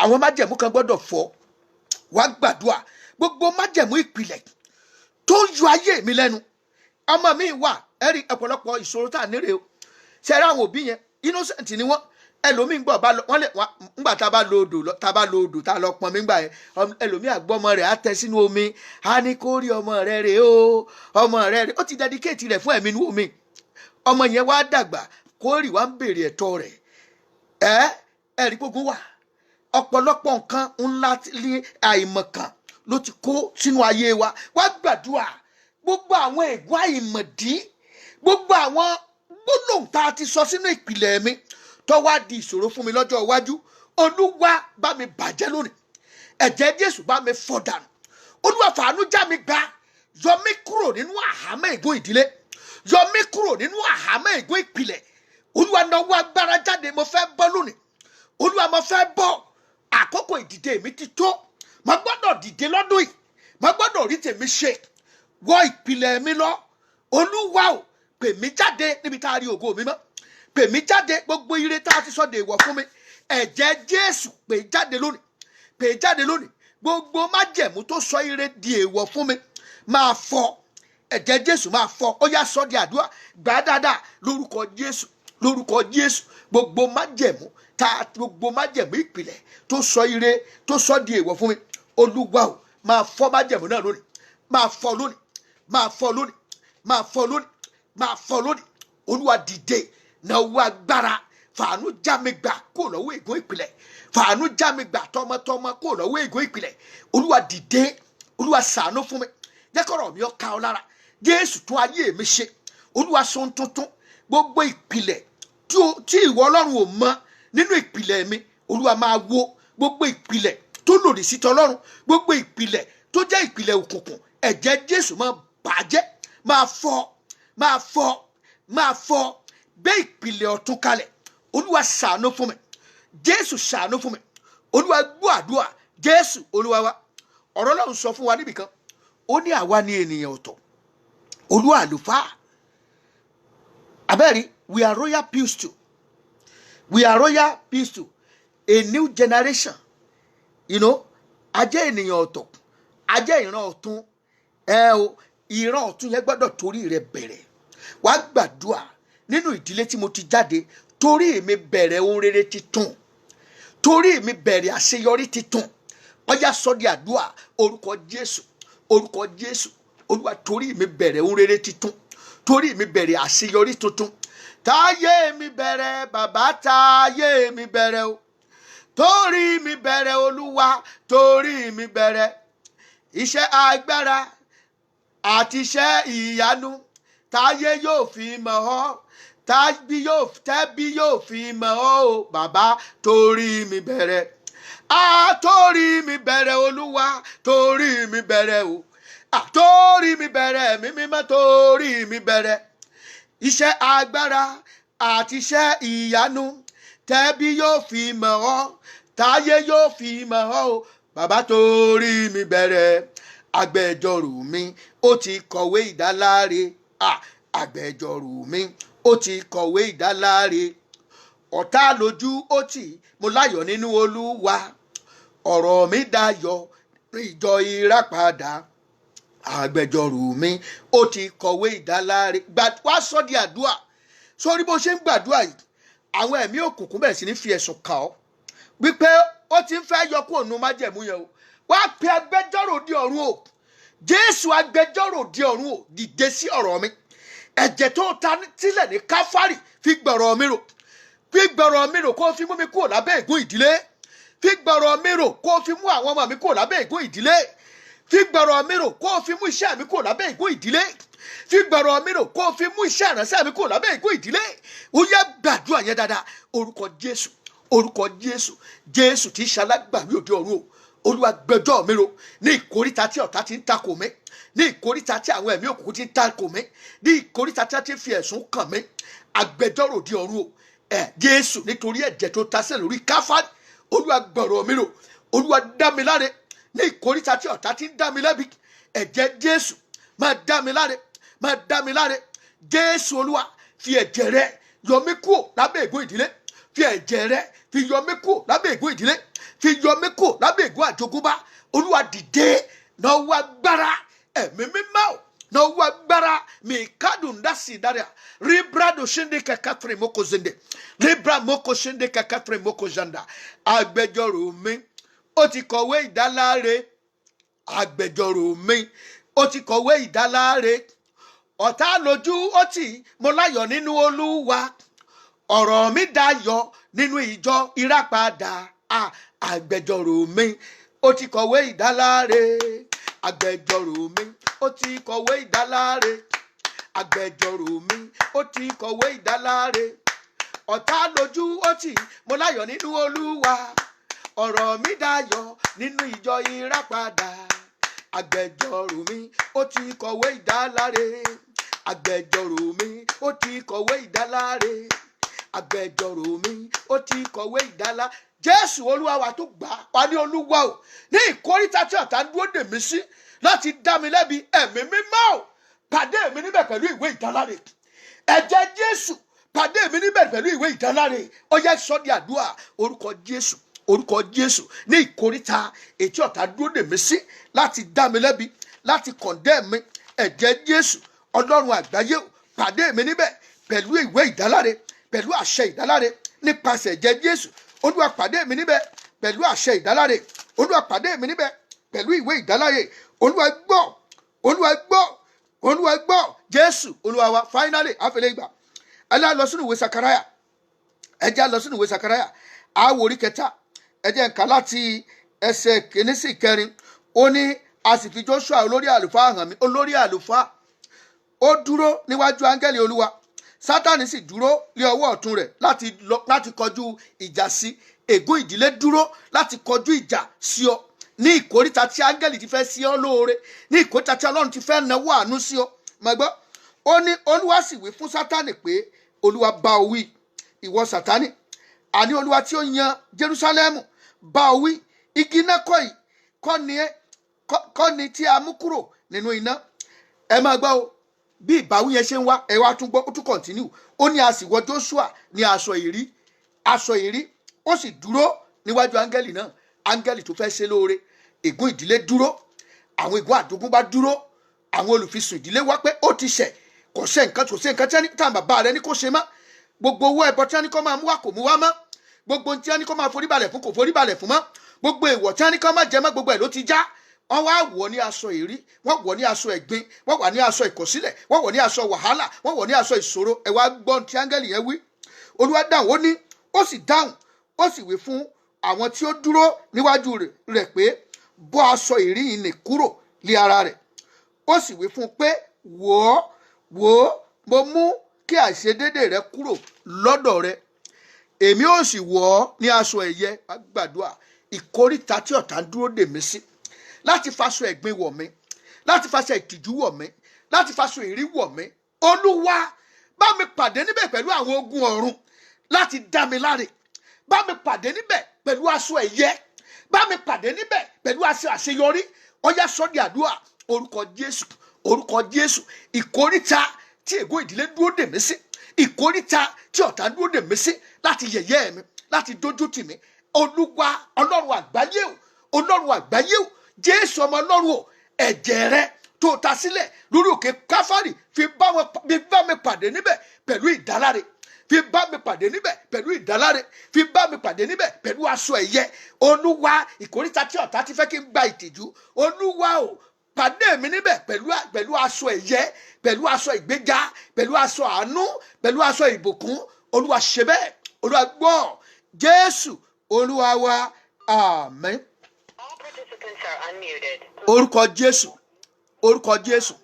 [SPEAKER 1] àwọn májẹ̀mú kan gbọ́dọ̀ fọ́. Wá gbàdúrà, gbogbo májẹ̀mú ìpìlẹ̀ tó ń yọ ayé mi lẹ́nu. Ọmọ mi wà, ẹ̀rí ọ̀pọ̀lọpọ̀ ìṣòro tá à nírè o. Ṣé ẹ rí àwọn òbí yẹn innocent ni wọ́n? Ẹlòmíì gbọ́ bá lọ, wọ́n lè ńgbà tá a bá lo odò tá a lọ pọn mi gbà yẹn, ẹlòmíì àgbọ́ ọmọ rẹ̀ á tẹ sínú omi, á ní kó rí ọmọ rẹ̀ rè o, ọmọ rẹ̀ rè, ó ti dedicate rẹ̀ fún ẹ̀mí inú omi. Ọmọ yẹn wá dàgbà, kó rí wá ń béèrè ẹ̀tọ́ rẹ̀. Ẹ̀rí gbogbo wà, ọ̀pọ̀lọpọ̀ nǹkan ńlá ní àìmọ̀kan ló ti kó sínú ayé wa. Wá gbàdúrà, gbogbo àwọn ègún àìmọ̀dí, gbogbo àwọn gbólóhùn tá a ti sọ sínú ìpìlẹ̀ mi tó wá di ìṣòro fún mi lọ́jọ́ iwájú, Olúwa bá mi bàjẹ́ lónìí. Ẹ̀jẹ̀ Jésù bá mi fọ́ dànù. Olúwa fàánú já mi gbà, yọ mí kúrò nínú àhámọ́ ègún ìdílé, yọ mí kúrò nínú àhámọ́ ègún ìpìlẹ̀. Olúwa nawọ́ agbára jáde, mo fẹ́ bọ́ lónìí. Olúwa mo fẹ́ bọ́, àkókò ìdìde mi ti tó. Mo gbọ́dọ̀ dìde lọ́dún yìí, mo gbọ́dọ̀ rí tèmi ṣe, wọ ìpìlẹ̀ mi lọ. Olúwa o, pè mí jáde níbi tá a rí ògo mi mọ́, pè mí jáde, gbogbo ire tá a ti sọ dè wọ̀ fún mi. Ẹ̀jẹ̀ Jésù pè jáde lónìí, pè jáde lónìí. Gbogbo májẹ̀mú tó sọ ire di èèwọ̀ fún mi máa fọ́, ẹ̀jẹ̀ Jésù máa fọ́. Ó yá sọ di àdúrà, gbà dáadáa lórúkọ Jésù, lórúkọ Jésù. Gbogbo májẹ̀mú ìpìlẹ̀ tó sọ ire, tó sọ di èèwọ̀ fún mi, Olúwa o, máa fọ́ májẹ̀mú náà lónìí, máa fọ́ lónìí, máa fọ́ lónìí, máa fọ́ lónìí, máa fọ́ lónìí. Olúwa dìde, nawọ́ agbára, fàánú já mi gbà kó lọ́wọ́ ègún ìpìlẹ̀, fàánú já mi gbà tọmọtọmọ kó lọ́wọ́ ègún ìpìlẹ̀. Olúwa dìde, Olúwa ṣàánú fún mi, jẹ́ kọ́rọ̀ mi ó ká ọ lára. Jésù tún ayé mi ṣe, Olúwa sọ ohun tuntun. Gbogbo ìpìlẹ̀ tí ìwọ Ọlọ́run ò mọ nínú ìpìlẹ̀ mi, Olúwa máa wo gbogbo ìpìlẹ̀ tó lòdì sí tọlọ́run, gbogbo ìpìlẹ̀ tó jẹ́ ìpìlẹ̀ òkùnkùn. Ẹ̀jẹ̀ Jésù máa bàjẹ́, máa fọ́, máa fọ́, máa fọ́. Gbé ìpìlẹ̀ ọ̀tun kalẹ̀. Olúwa ṣàánú fún mi, Jésù ṣàánú fún mi. Olúwa gbọ́ àdúrà, Jésù Olúwa wa. Ọ̀rọ̀ Ọlọ́run sọ fún wa níbìkan, ó ní àwa ni ènìyàn ọ̀tọ̀, Olúwa àlùfáà. Abẹ́rí, we are royal priesthood, we are royal priesthood, a new generation. A jẹ́ ènìyàn ọ̀tọ̀, a jẹ́ ìran ọ̀tun. Ìran ọ̀tun yẹn gbọ́dọ̀ torí rẹ̀ bẹ̀rẹ̀. Wá gbàdúrà, nínú ìdílé tí mo ti jáde, torí mi bẹ̀rẹ̀ ohun rere titun, torí mi bẹ̀rẹ̀ àṣeyọrí titun. Ó yá sọ di àdúrà, orúkọ Jésù, orúkọ Jésù. Olúwa torí mi bẹ̀rẹ̀ ohun rere titun, torí mi bẹ̀rẹ̀ àṣeyọrí tuntun. Táyé mi bẹ̀rẹ̀, bàbá táyé mi bẹ̀rẹ̀ o, torí mi bẹ̀rẹ̀ Olúwa, torí mi bẹ̀rẹ̀ iṣẹ́ agbára àti iṣẹ́ ìyanu. Táyé yóò fi mọ̀ ọ́, tẹ́bí yóò fi mọ̀ ọ́ o, bàbá torí mi bẹ̀rẹ̀. Torí mi bẹ̀rẹ̀ Olúwa, torí mi bẹ̀rẹ̀ o, torí mi bẹ̀rẹ̀, mi mímọ́ torí mi bẹ̀rẹ̀ iṣẹ́ agbára àti iṣẹ́ ìyanu. Tẹ́bí yóò fi mọ̀ ọ́, táyé yóò fi mọ̀ ọ́ o, bàbá torí mi bẹ̀rẹ̀. Agbẹjọ́rò mi ó ti kọ̀wé ìdáláre, agbẹjọ́rò mi ó ti kọ̀wé ìdáláre. Ọ̀tá lójú ó tì, mo láyọ̀ nínú Olúwa. Ọ̀rọ̀ mi dayọ̀ ìjọ ìràpadà. Agbẹjọ́rò mi ó ti kọ̀wé ìdáláre. Wá sọ di àdúrà. Sórí bó ṣe ń gbàdúrà yìí, àwọn ẹ̀mí òkùnkùn bẹ̀rẹ̀ sí ní fi ẹ̀sùn kàn ọ́ wípé ó ti ń fẹ́ yọ kúrò nínú májẹ̀mú yẹn o. Wá pe agbẹjọ́rò di ọ̀run o. Jésù agbẹjọ́rò di ọ̀run o, dìde sí ọ̀rọ̀ mi. Ẹ̀jẹ̀ tó ta sílẹ̀ ní Káfárì fi gbọ̀rọ̀ mi rò. Fi gbọ̀rọ̀ mi rò kó fi mú mi kúrò lábẹ́ ègún ìdílé. Fi gbọ̀rọ̀ mi rò kó fi mú àwọn ọmọ mi kúrò lábẹ́ ègún ìdílé. Fi gbọ̀rọ̀ mi rò kó fi mú iṣẹ́ mi kúrò lábẹ́ ègún ìdílé. Fi gbọ̀rọ̀ mi rò kó fi mú iṣẹ́ ìránṣẹ́ mi kúrò lábẹ́ ègún ìdílé. Ó yẹ gbàdúrà yẹn dáadáa. Orúkọ Jésù, orúkọ Jésù, Jésù tí í ṣalágbàwí òde ọ̀run o. Olúwa gbẹjọ́ mi rò ní ìkóríta tí ọ̀tá ti ń takò mí, ní ìkóríta tí àwọn ẹ̀mí òkùnkùn ti ń takò mí, ní ìkóríta tí wọ́n ti fi ẹ̀sùn kàn mí. Agbẹjọ́rò di ọ̀run o. Jésù nítorí ẹ̀jẹ̀ tó ta sílẹ̀ lórí Káfárì, Olúwa gbọ̀rọ̀ mi rò. Olúwa dá mi láre ní ìkóríta tí ọ̀tá ti ń dá mi lẹ́bi. Ẹ̀jẹ̀ Jésù máa dá mi láre, máa dá mi láre. Jésù Olúwa fi ẹ̀jẹ̀ rẹ yọ mí kúrò lábẹ́ ègún ìdílé. Fi ẹ̀jẹ̀ rẹ fi yọ mí kúrò lábẹ́ ègún ìdílé. Fi yọ mí kúrò lábẹ́ ègún àjogúnbá. Olúwa dìde náwó agbára ẹ̀mí mímọ́ náwó agbára mi kádùn dásì dára. Ribra do shinde kakatre moko zende. Ribra moko shinde kakatre moko janda. Agbẹjọ́rò mi ó ti kọ̀wé ìdáláre. Agbẹjọ́rò mi ó ti kọ̀wé ìdáláre. Ọ̀tá lójú ó tì, mo láyọ̀ nínú Olúwa. Ọ̀rọ̀ mi dayọ̀ nínú ìjọ ìràpadà. Agbẹjọ́rò mi ó ti kọ̀wé ìdáláre. Agbẹjọ́rò mi ó ti kọ̀wé ìdáláre. Agbẹjọ́rò mi ó ti kọ̀wé ìdáláre. Ọ̀tá lójú ó tì, mo láyọ̀ nínú Olúwa. Ọ̀rọ̀ mi dayọ̀ nínú ìjọ ìràpadà. Agbẹjọ́rò mi ó ti kọ̀wé ìdáláre. Agbẹjọ́rò mi ó ti kọ̀wé ìdáláre. Agbẹjọ́rò mi ó ti kọ̀wé ìdáláre. Jésù Olúwa wa tó gbà wá ní Olúwa o. Ní ìkóríta tí ọ̀tá dúró dè mí sí láti dá mi lẹ́bi, ẹ̀mí mímọ́ o, pàdé mi níbẹ̀ pẹ̀lú ìwé ìdáláre. Ẹ̀jẹ̀ Jésù pàdé mi níbẹ̀ pẹ̀lú ìwé ìdáláre. Ó yẹ sọ di àdúrà. Orúkọ Jésù, orúkọ Jésù. Ní ìkóríta ètí ọ̀tá dúró dè mí sí láti dá mi lẹ́bi, láti condemn mi, ẹ̀jẹ̀ Jésù Ọlọ́run àgbáyé o, pàdé mi níbẹ̀ pẹ̀lú ìwé ìdáláre, pẹ̀lú àṣẹ ìdáláre. Nípasẹ̀ ẹ̀jẹ̀ Jésù, Olúwa pàdé mi níbẹ̀ pẹ̀lú àṣẹ ìdáláre. Olúwa pàdé mi níbẹ̀ pẹ̀lú ìwé ìdáláre. Olúwa gbọ́, Olúwa gbọ́, Olúwa gbọ́. Jésù Olúwa wa. Finally àfẹlẹ́ ìgbà ẹlẹ́ lọ sínú ìwé Sakaraya. Ẹjẹ́ lọ sínú ìwé Sakaraya àwọ̀ orí kẹta. Ẹjẹ́ nǹkan láti ẹsẹ̀ kìíní sí ìkẹrin. Ó ní a sì fi Joshua olórí àlùfáà hàn mí. Olórí àlùfáà ó dúró níwájú áńgẹ́lì Olúwa. Sátánì sì dúró lé ọwọ́ ọ̀tún rẹ̀ láti kọjú ìjà sí. Ègún ìdílé dúró láti kọjú ìjà sí ọ. Ní ìkóríta tí áńgẹ́lì ti fẹ́ sí ọ lóore, ní ìkóríta tí Ọlọ́run ti fẹ́ náwó àánú sí ọ. Má gbọ́, ó ní Olúwa sì wí fún Sátánì pé, Olúwa bá ọ wí, ìwọ Sátánì, àní Olúwa tí ó yan Jerúsálẹ́mù bá ọ wí, igi iná kọ́ ni tí a mú kúrò nínú iná. Ẹ máa gbọ́ o, bí ìbáwí yẹn ṣe ń wá, ẹ wá tún gbọ́, ó tún continue. Ó ní a sì wọ Joshua ní aṣọ ìrí, ó sì dúró níwájú áńgẹ́lì náà. Áńgẹ́lì tó fẹ́ ṣe lóore. Ègún ìdílé dúró, àwọn ègún àjogúnbá dúró, àwọn olùfisùn ìdílé wá pé ó ti ṣẹ̀, kò ṣe nǹkan tí ẹni tá bàbá rẹ ní kó ṣe mọ́. Gbogbo owó ẹbọ tí ẹni kó máa mú wá kò mú wá mọ́. Gbogbo tí ẹni kó máa foríbalẹ̀ fún kò foríbalẹ̀ fún mọ́. Gbogbo èèwọ̀ tí ẹni kó máa jẹ mọ́, gbogbo ẹ̀ ló ti já. Wọ́n wá wọ̀ ní aṣọ ìrí, wọ́n wọ̀ ní aṣọ ẹ̀gbin, wọ́n wà ní aṣọ ìkọ̀sílẹ̀, wọ́n wọ̀ ní aṣọ wàhálà, wọ́n wọ̀ ní aṣọ ìṣòro. Ẹ wá gbọ́ tí áńgẹ́lì yẹn wí. Olúwa dáhùn, ó sì dáhùn, ó sì wí fún àwọn tí ó dúró níwájú rẹ̀ pé, bọ́ aṣọ ìrí yìí nì kúrò lé ara rẹ̀. Ó sì wí fún un pé, wò ó, mo mú kí àìṣedéédé rẹ kúrò lọ́dọ̀ rẹ. Èmi ó sì wọ̀ ọ́ ní aṣọ ẹ̀yẹ. Gbàdúrà. Ìkóríta tí ọ̀tá ń dúró dè mí sí láti faṣọ ẹ̀gbin wọ̀ mí, láti faṣọ ìtìjú wọ̀ mí, láti faṣọ ìrí wọ̀ mí. Olúwa bá mi pàdé níbẹ̀ pẹ̀lú àwọn ogun ọ̀run láti dá mi láre. Bá mi pàdé níbẹ̀ pẹ̀lú aṣọ ẹ̀yẹ. Bá mi pàdé níbẹ̀ pẹ̀lú aṣọ àṣeyọrí. Ó yá sọ di àdúrà. Orúkọ Jésù, orúkọ Jésù. Ìkóríta tí ègún ìdílé dúró dè mí sí, ìkóríta tí ọ̀tá dúró dè mí sí láti yẹ̀yẹ́ mi, láti dójú tì mí. Olúwa ọlọ́run àgbáyé o, ọlọ́run àgbáyé o, Jésù ọmọ ọlọ́run o, ẹ̀jẹ̀ rẹ tó ta sílẹ̀ lórí òkè Káfárì fi bá mi pàdé níbẹ̀ pẹ̀lú ìdáláre, fi bá mi pàdé níbẹ̀ pẹ̀lú ìdáláre, fi bá mi pàdé níbẹ̀ pẹ̀lú aṣọ ẹ̀yẹ. Olúwa ìkóríta tí ọ̀tá ti fẹ́ kí n gba ìtìjú, Olúwa o, pàdé mi níbẹ̀ pẹ̀lú aṣọ ẹ̀yẹ, pẹ̀lú aṣọ ìgbéga, pẹ̀lú aṣọ àánú, pẹ̀lú aṣọ ìbùkún. Olúwa ṣe bẹ́ẹ̀, Olúwa gbọ́, Jésù Olúwa wa, àmín. Orúkọ Jésù, orúkọ Jésù,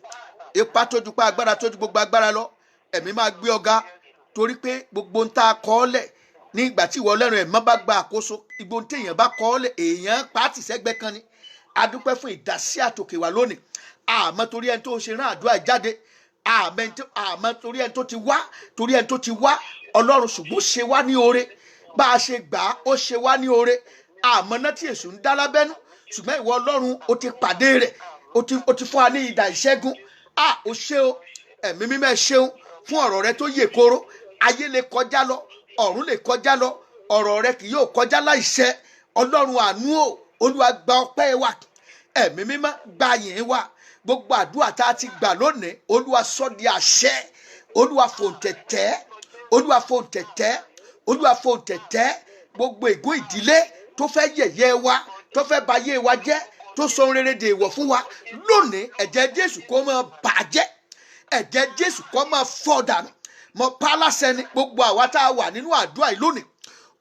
[SPEAKER 1] ipá tó ju pa agbára tó ju gbogbo agbára lọ, ẹ̀mí máa gbé ọ̀gá, torí pé gbogbo ń ta kọ́ọ́lẹ̀ ní ìgbà tí ìwọ Ọlọ́run ẹ̀ má bá gba àkóso, gbogbo ń téèyàn bá kọ́ọ́lẹ̀ èèyàn pàtì sẹ́gbẹ́ kan ni. Adúpẹ́ fún ìdásí àtòkè wa lónìí, àmọ́ torí ẹni tó ṣe rán àdúrà jáde, àmọ́ torí ẹni tó ti wá, Ọlọ́run ṣùgbọ́n ṣe wá ní oore, bá a ṣe gbà á ó ṣe wá ní oore. Àmọ́ náà tí èṣù ń dá lábẹ́nú, ṣùgbọ́n ìwọ Ọlọ́run ó ti pàdé rẹ̀, ó ti fún wa ní idà ìṣẹ́gun. Ó ṣe o, ẹ̀mí mímọ́ ẹ ṣeun fún ọ̀rọ̀ rẹ tó yè kóró. Ayé lè kọjá lọ, ọ̀run lè kọjá lọ, ọ̀rọ̀ rẹ kì yóò kọjá láìṣẹ. Ọlọ́run àánú o, Olúwa gba ọpẹ́ wa, ẹ̀mí mímọ́ gba yìn wa. Gbogbo àdúrà tá a ti gbà lónìí, Olúwa sọ di àṣẹ. Olúwa fòǹtẹ̀tẹ̀, Olúwa fòǹtẹ̀tẹ̀, Olúwa fòǹtẹ̀tẹ̀. Gbogbo ègún ìdílé tó fẹ́ yẹ̀yẹ́ wa, tó fẹ́ bayé wa jẹ́, tó sọ rere dèèwọ̀ fún wa lónìí, ẹ̀jẹ̀ Jésù kó máa bàjẹ́, ẹ̀jẹ̀ Jésù kó máa fọ́ dànù. Mo pa á láṣẹ ni gbogbo àwa tá a wà nínú àdúrà yìí lónìí,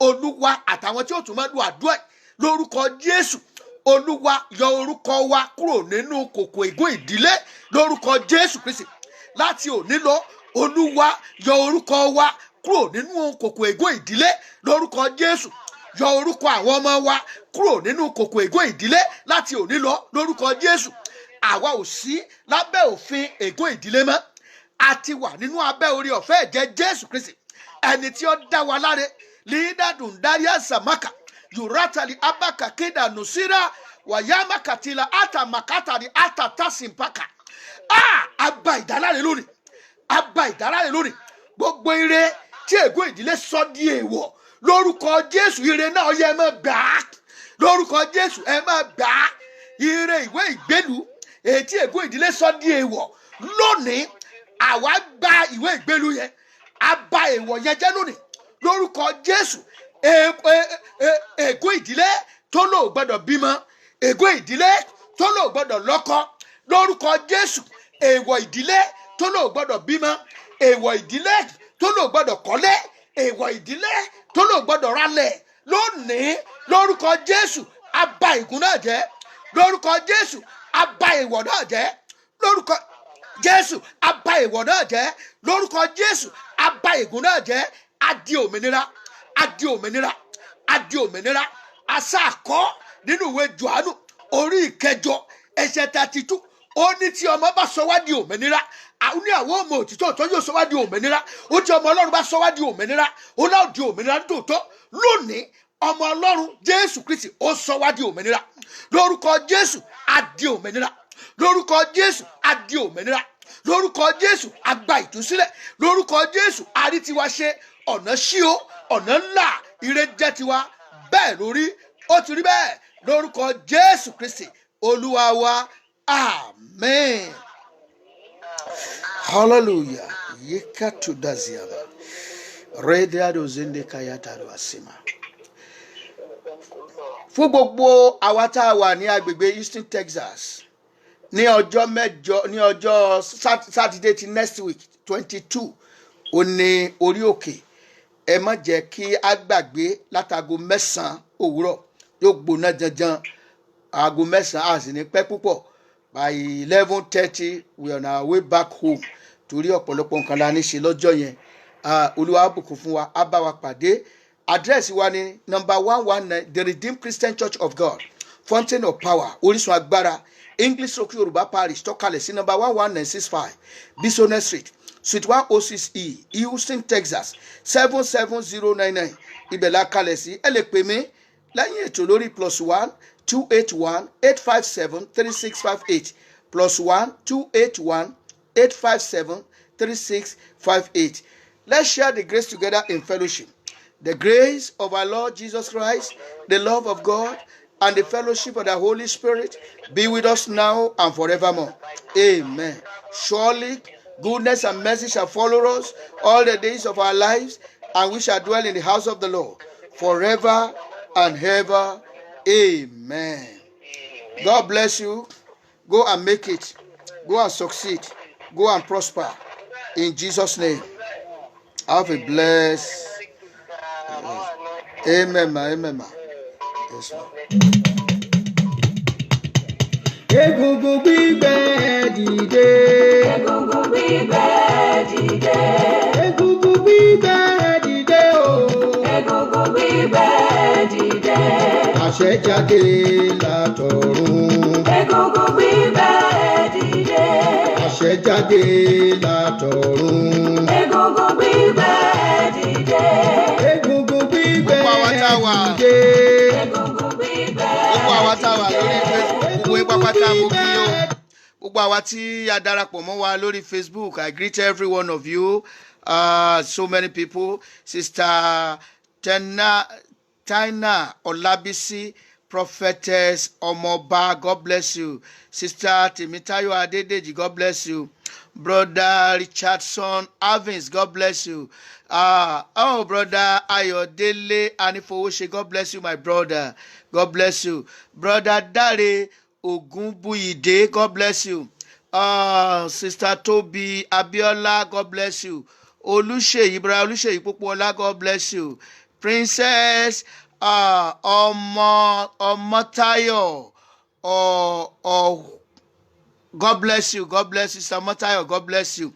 [SPEAKER 1] Olúwa àtàwọn tí ó tún máa lu àdúrà yìí, lórúkọ Jésù, Olúwa yọ orúkọ wa kúrò nínú kòkò ègún ìdílé lórúkọ Jésù Kristi. Láti òní lọ, Olúwa yọ orúkọ wa kúrò nínú kòkò ègún ìdílé lórúkọ Jésù. Yọ orúkọ àwọn ọmọ wa kúrò nínú kòkò ègún ìdílé láti òní lọ lórúkọ Jésù. Àwa ò sí lábẹ́ òfin ègún ìdílé mọ́, a ti wà nínú abẹ́ orí ọ̀fẹ́ ẹ̀jẹ̀ Jésù Kristi, ẹni tí ó dá wa láre. Lídàdùn dáríà sàmákà yuratali abaka keda nusira wayama katila ata makatari ata tasimpaka. Abba ìdáláre lónìí, abba ìdáláre lónìí. Gbogbo ire tí ègún ìdílé sọ di èèwọ̀ lórúkọ Jésù, ire náà yẹ ẹ máa gbà á lórúkọ Jésù, ẹ máa gbà á. Ire ìwé ìgbélu èyí tí ègún ìdílé sọ di èèwọ̀ lónìí, àwa gba ìwé ìgbélu yẹn, abba èèwọ̀ yẹn jẹ́ lónìí lórúkọ Jésù. Ègún ìdílé tó lò gbọ́dọ̀ bímọ, ègún ìdílé tó lò gbọ́dọ̀ lọ́kọ lórúkọ Jésù. Èèwọ̀ ìdílé tó lò gbọ́dọ̀ bímọ, èèwọ̀ ìdílé tó lò gbọ́dọ̀ kọ́lé, èèwọ̀ ìdílé tó lò gbọ́dọ̀ ralẹ̀ lónìí lórúkọ Jésù. Abba ègún náà jẹ́ lórúkọ Jésù, abba èèwọ̀ náà jẹ́ lórúkọ Jésù, abba èèwọ̀ náà jẹ́ lórúkọ Jésù, abba ègún náà jẹ́. Adi òmìnira, adi òmìnira, adi òmìnira. Àṣà àkọ́ nínú ìwé Jòhánù orí ìkẹjọ ẹsẹ̀ 32, ó ní tí ọmọ bá sọ wá di òmìnira, ó ní àwọn ọmọ òtítọ́ tó yóò sọ wá di òmìnira. Ó tí ọmọ Ọlọ́run bá sọ wá di òmìnira, ó náà di òmìnira nítòótọ́. Lónìí ọmọ Ọlọ́run Jésù Kristi ó sọ wá di òmìnira lórúkọ Jésù. Adi òmìnira lórúkọ Jésù, adi òmìnira lórúkọ Jésù. Agba ìtúsílẹ̀ lórúkọ Jésù. Àrí tiwa ṣe, ọ̀nà ṣí o, ọ̀nà ńlá, ire jẹ́ tiwa. Bẹ́ẹ̀ lórí, ó ti rí bẹ́ẹ̀ lórúkọ Jésù Kristi Olúwa wa, amen. Hallelujah. Yekatu daziaba redeado zende kayataro asima. Fún gbogbo àwa tá a wà ní agbègbè Houston, Texas, ní ọjọ́ mẹ́jọ, ní ọjọ́ Saturday ti next week 22, ó ní orí òkè. Ẹ má jẹ́ kí a gbàgbé látago 9 òwúrọ̀, yóò gbóná janjan. Aago 9 a sì ní pẹ́ púpọ̀. By 11:30 we are on our way back home. Torí ọ̀pọ̀lọpọ̀ nǹkan la ní ṣe lọ́jọ́ yẹn. Olúwa bùkún fún wa, á bá wa pàdé. Àdírẹ́sì wa ni number 119 The Redeemed Christian Church of God, Fountain of Power, Orísun Agbára, English Stroke Yorùbá Parish, tọ́kalẹ̀ sí number 11965 Bisonet Street, Suite 106E, Houston, Texas 77099. Ibẹ̀ la kalẹ̀ sí. Ẹ lè pè mí lẹ́yìn ètò lórí +1 281 857 3658 +1 281 857 3658. Let's share the grace together in fellowship. The grace of our Lord Jesus Christ, the love of God, and the fellowship of the Holy Spirit be with us now and forevermore. Amen. Surely, goodness and mercy shall follow us all the days of our lives, and we shall dwell in the house of the Lord forever and ever. Amen. God bless you. Go and make it. Go and succeed. Go and prosper. In Jesus' name. Have a blessed. Amen. Amen. Yes,
[SPEAKER 2] Egungun gbígbẹ dìde. Egungun gbígbẹ dìde. Egungun gbígbẹ dìde o. Egungun gbígbẹ dìde.
[SPEAKER 1] Àṣẹ jáde látọ̀run.
[SPEAKER 2] Egungun gbígbẹ dìde.
[SPEAKER 1] Àṣẹ jáde látọ̀run.
[SPEAKER 2] Egungun gbígbẹ dìde.
[SPEAKER 1] Egungun gbígbẹ dìde.
[SPEAKER 2] Egungun gbígbẹ.
[SPEAKER 1] Gbogbo àwa tá a wà lórí Facebook, gbogbo ipa pátá mo kí yín o. Gbogbo àwa tí a darapọ̀ mọ́ wa lórí Facebook, I greet every one of you. So many people. Sister Taina Olabisi, Prophetess Omoba, God bless you. Sister Timitayo Adedeji, God bless you. Brother Richardson Avins, God bless you. Brother Ayodele Anifowoshe, God bless you, my brother. God bless you. Brother Dare Ogunbuyide, God bless you. Sister Tobi Abiola, God bless you. Oluseyi Popola, God bless you. Princess Omotayo, God bless you. God bless you, Samotayo. God bless you.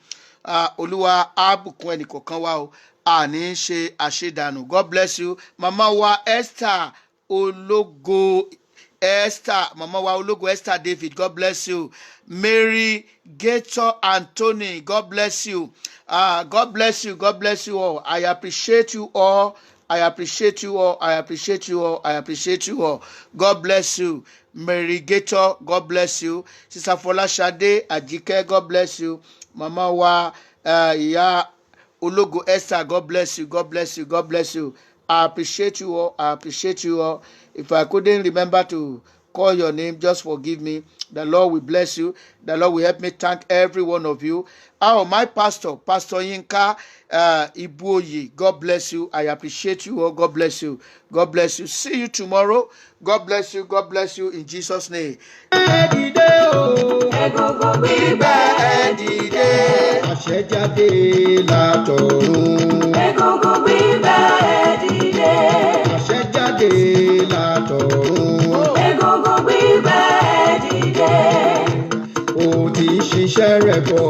[SPEAKER 1] Olúwa abùkún ẹnìkọ̀ọ̀kan wa o. Àní ṣe àṣedànù. God bless you. Mama wa Esther Ológo Esther. Mama wa Ológo Esther David. God bless you. Mary Gator Anthony. God bless you. God bless you. God bless you all. I appreciate you all. I appreciate you all. I appreciate you all. I appreciate you all. God bless you. Mary Gator, God bless you. Sister Folashade Ajike, God bless you. Mama wa Ológo Esther, God bless you. God bless you. God bless you. I appreciate you all. I appreciate you all. If I couldn't remember to call your name, just forgive me. The Lord will bless you. The Lord will help me thank every one of you. My pastor, Pastor Yinka Ibuoyi, God bless you. I appreciate you all. God bless you. God bless you. See you tomorrow. God bless you. God bless you in Jesus' name. Àṣẹ jáde látọ̀run.
[SPEAKER 2] Egungun gbígbẹ dìde.
[SPEAKER 1] Àṣẹ jáde látọ̀run.
[SPEAKER 2] Egungun gbígbẹ dìde.
[SPEAKER 1] Ó ti ṣiṣẹ́ rẹ̀ bọ̀,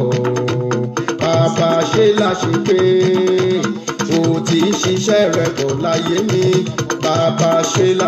[SPEAKER 1] bàbá ṣe láṣepé. Ó ti ṣiṣẹ́ rẹ̀ bọ̀ láyé mi, bàbá ṣe láṣepé.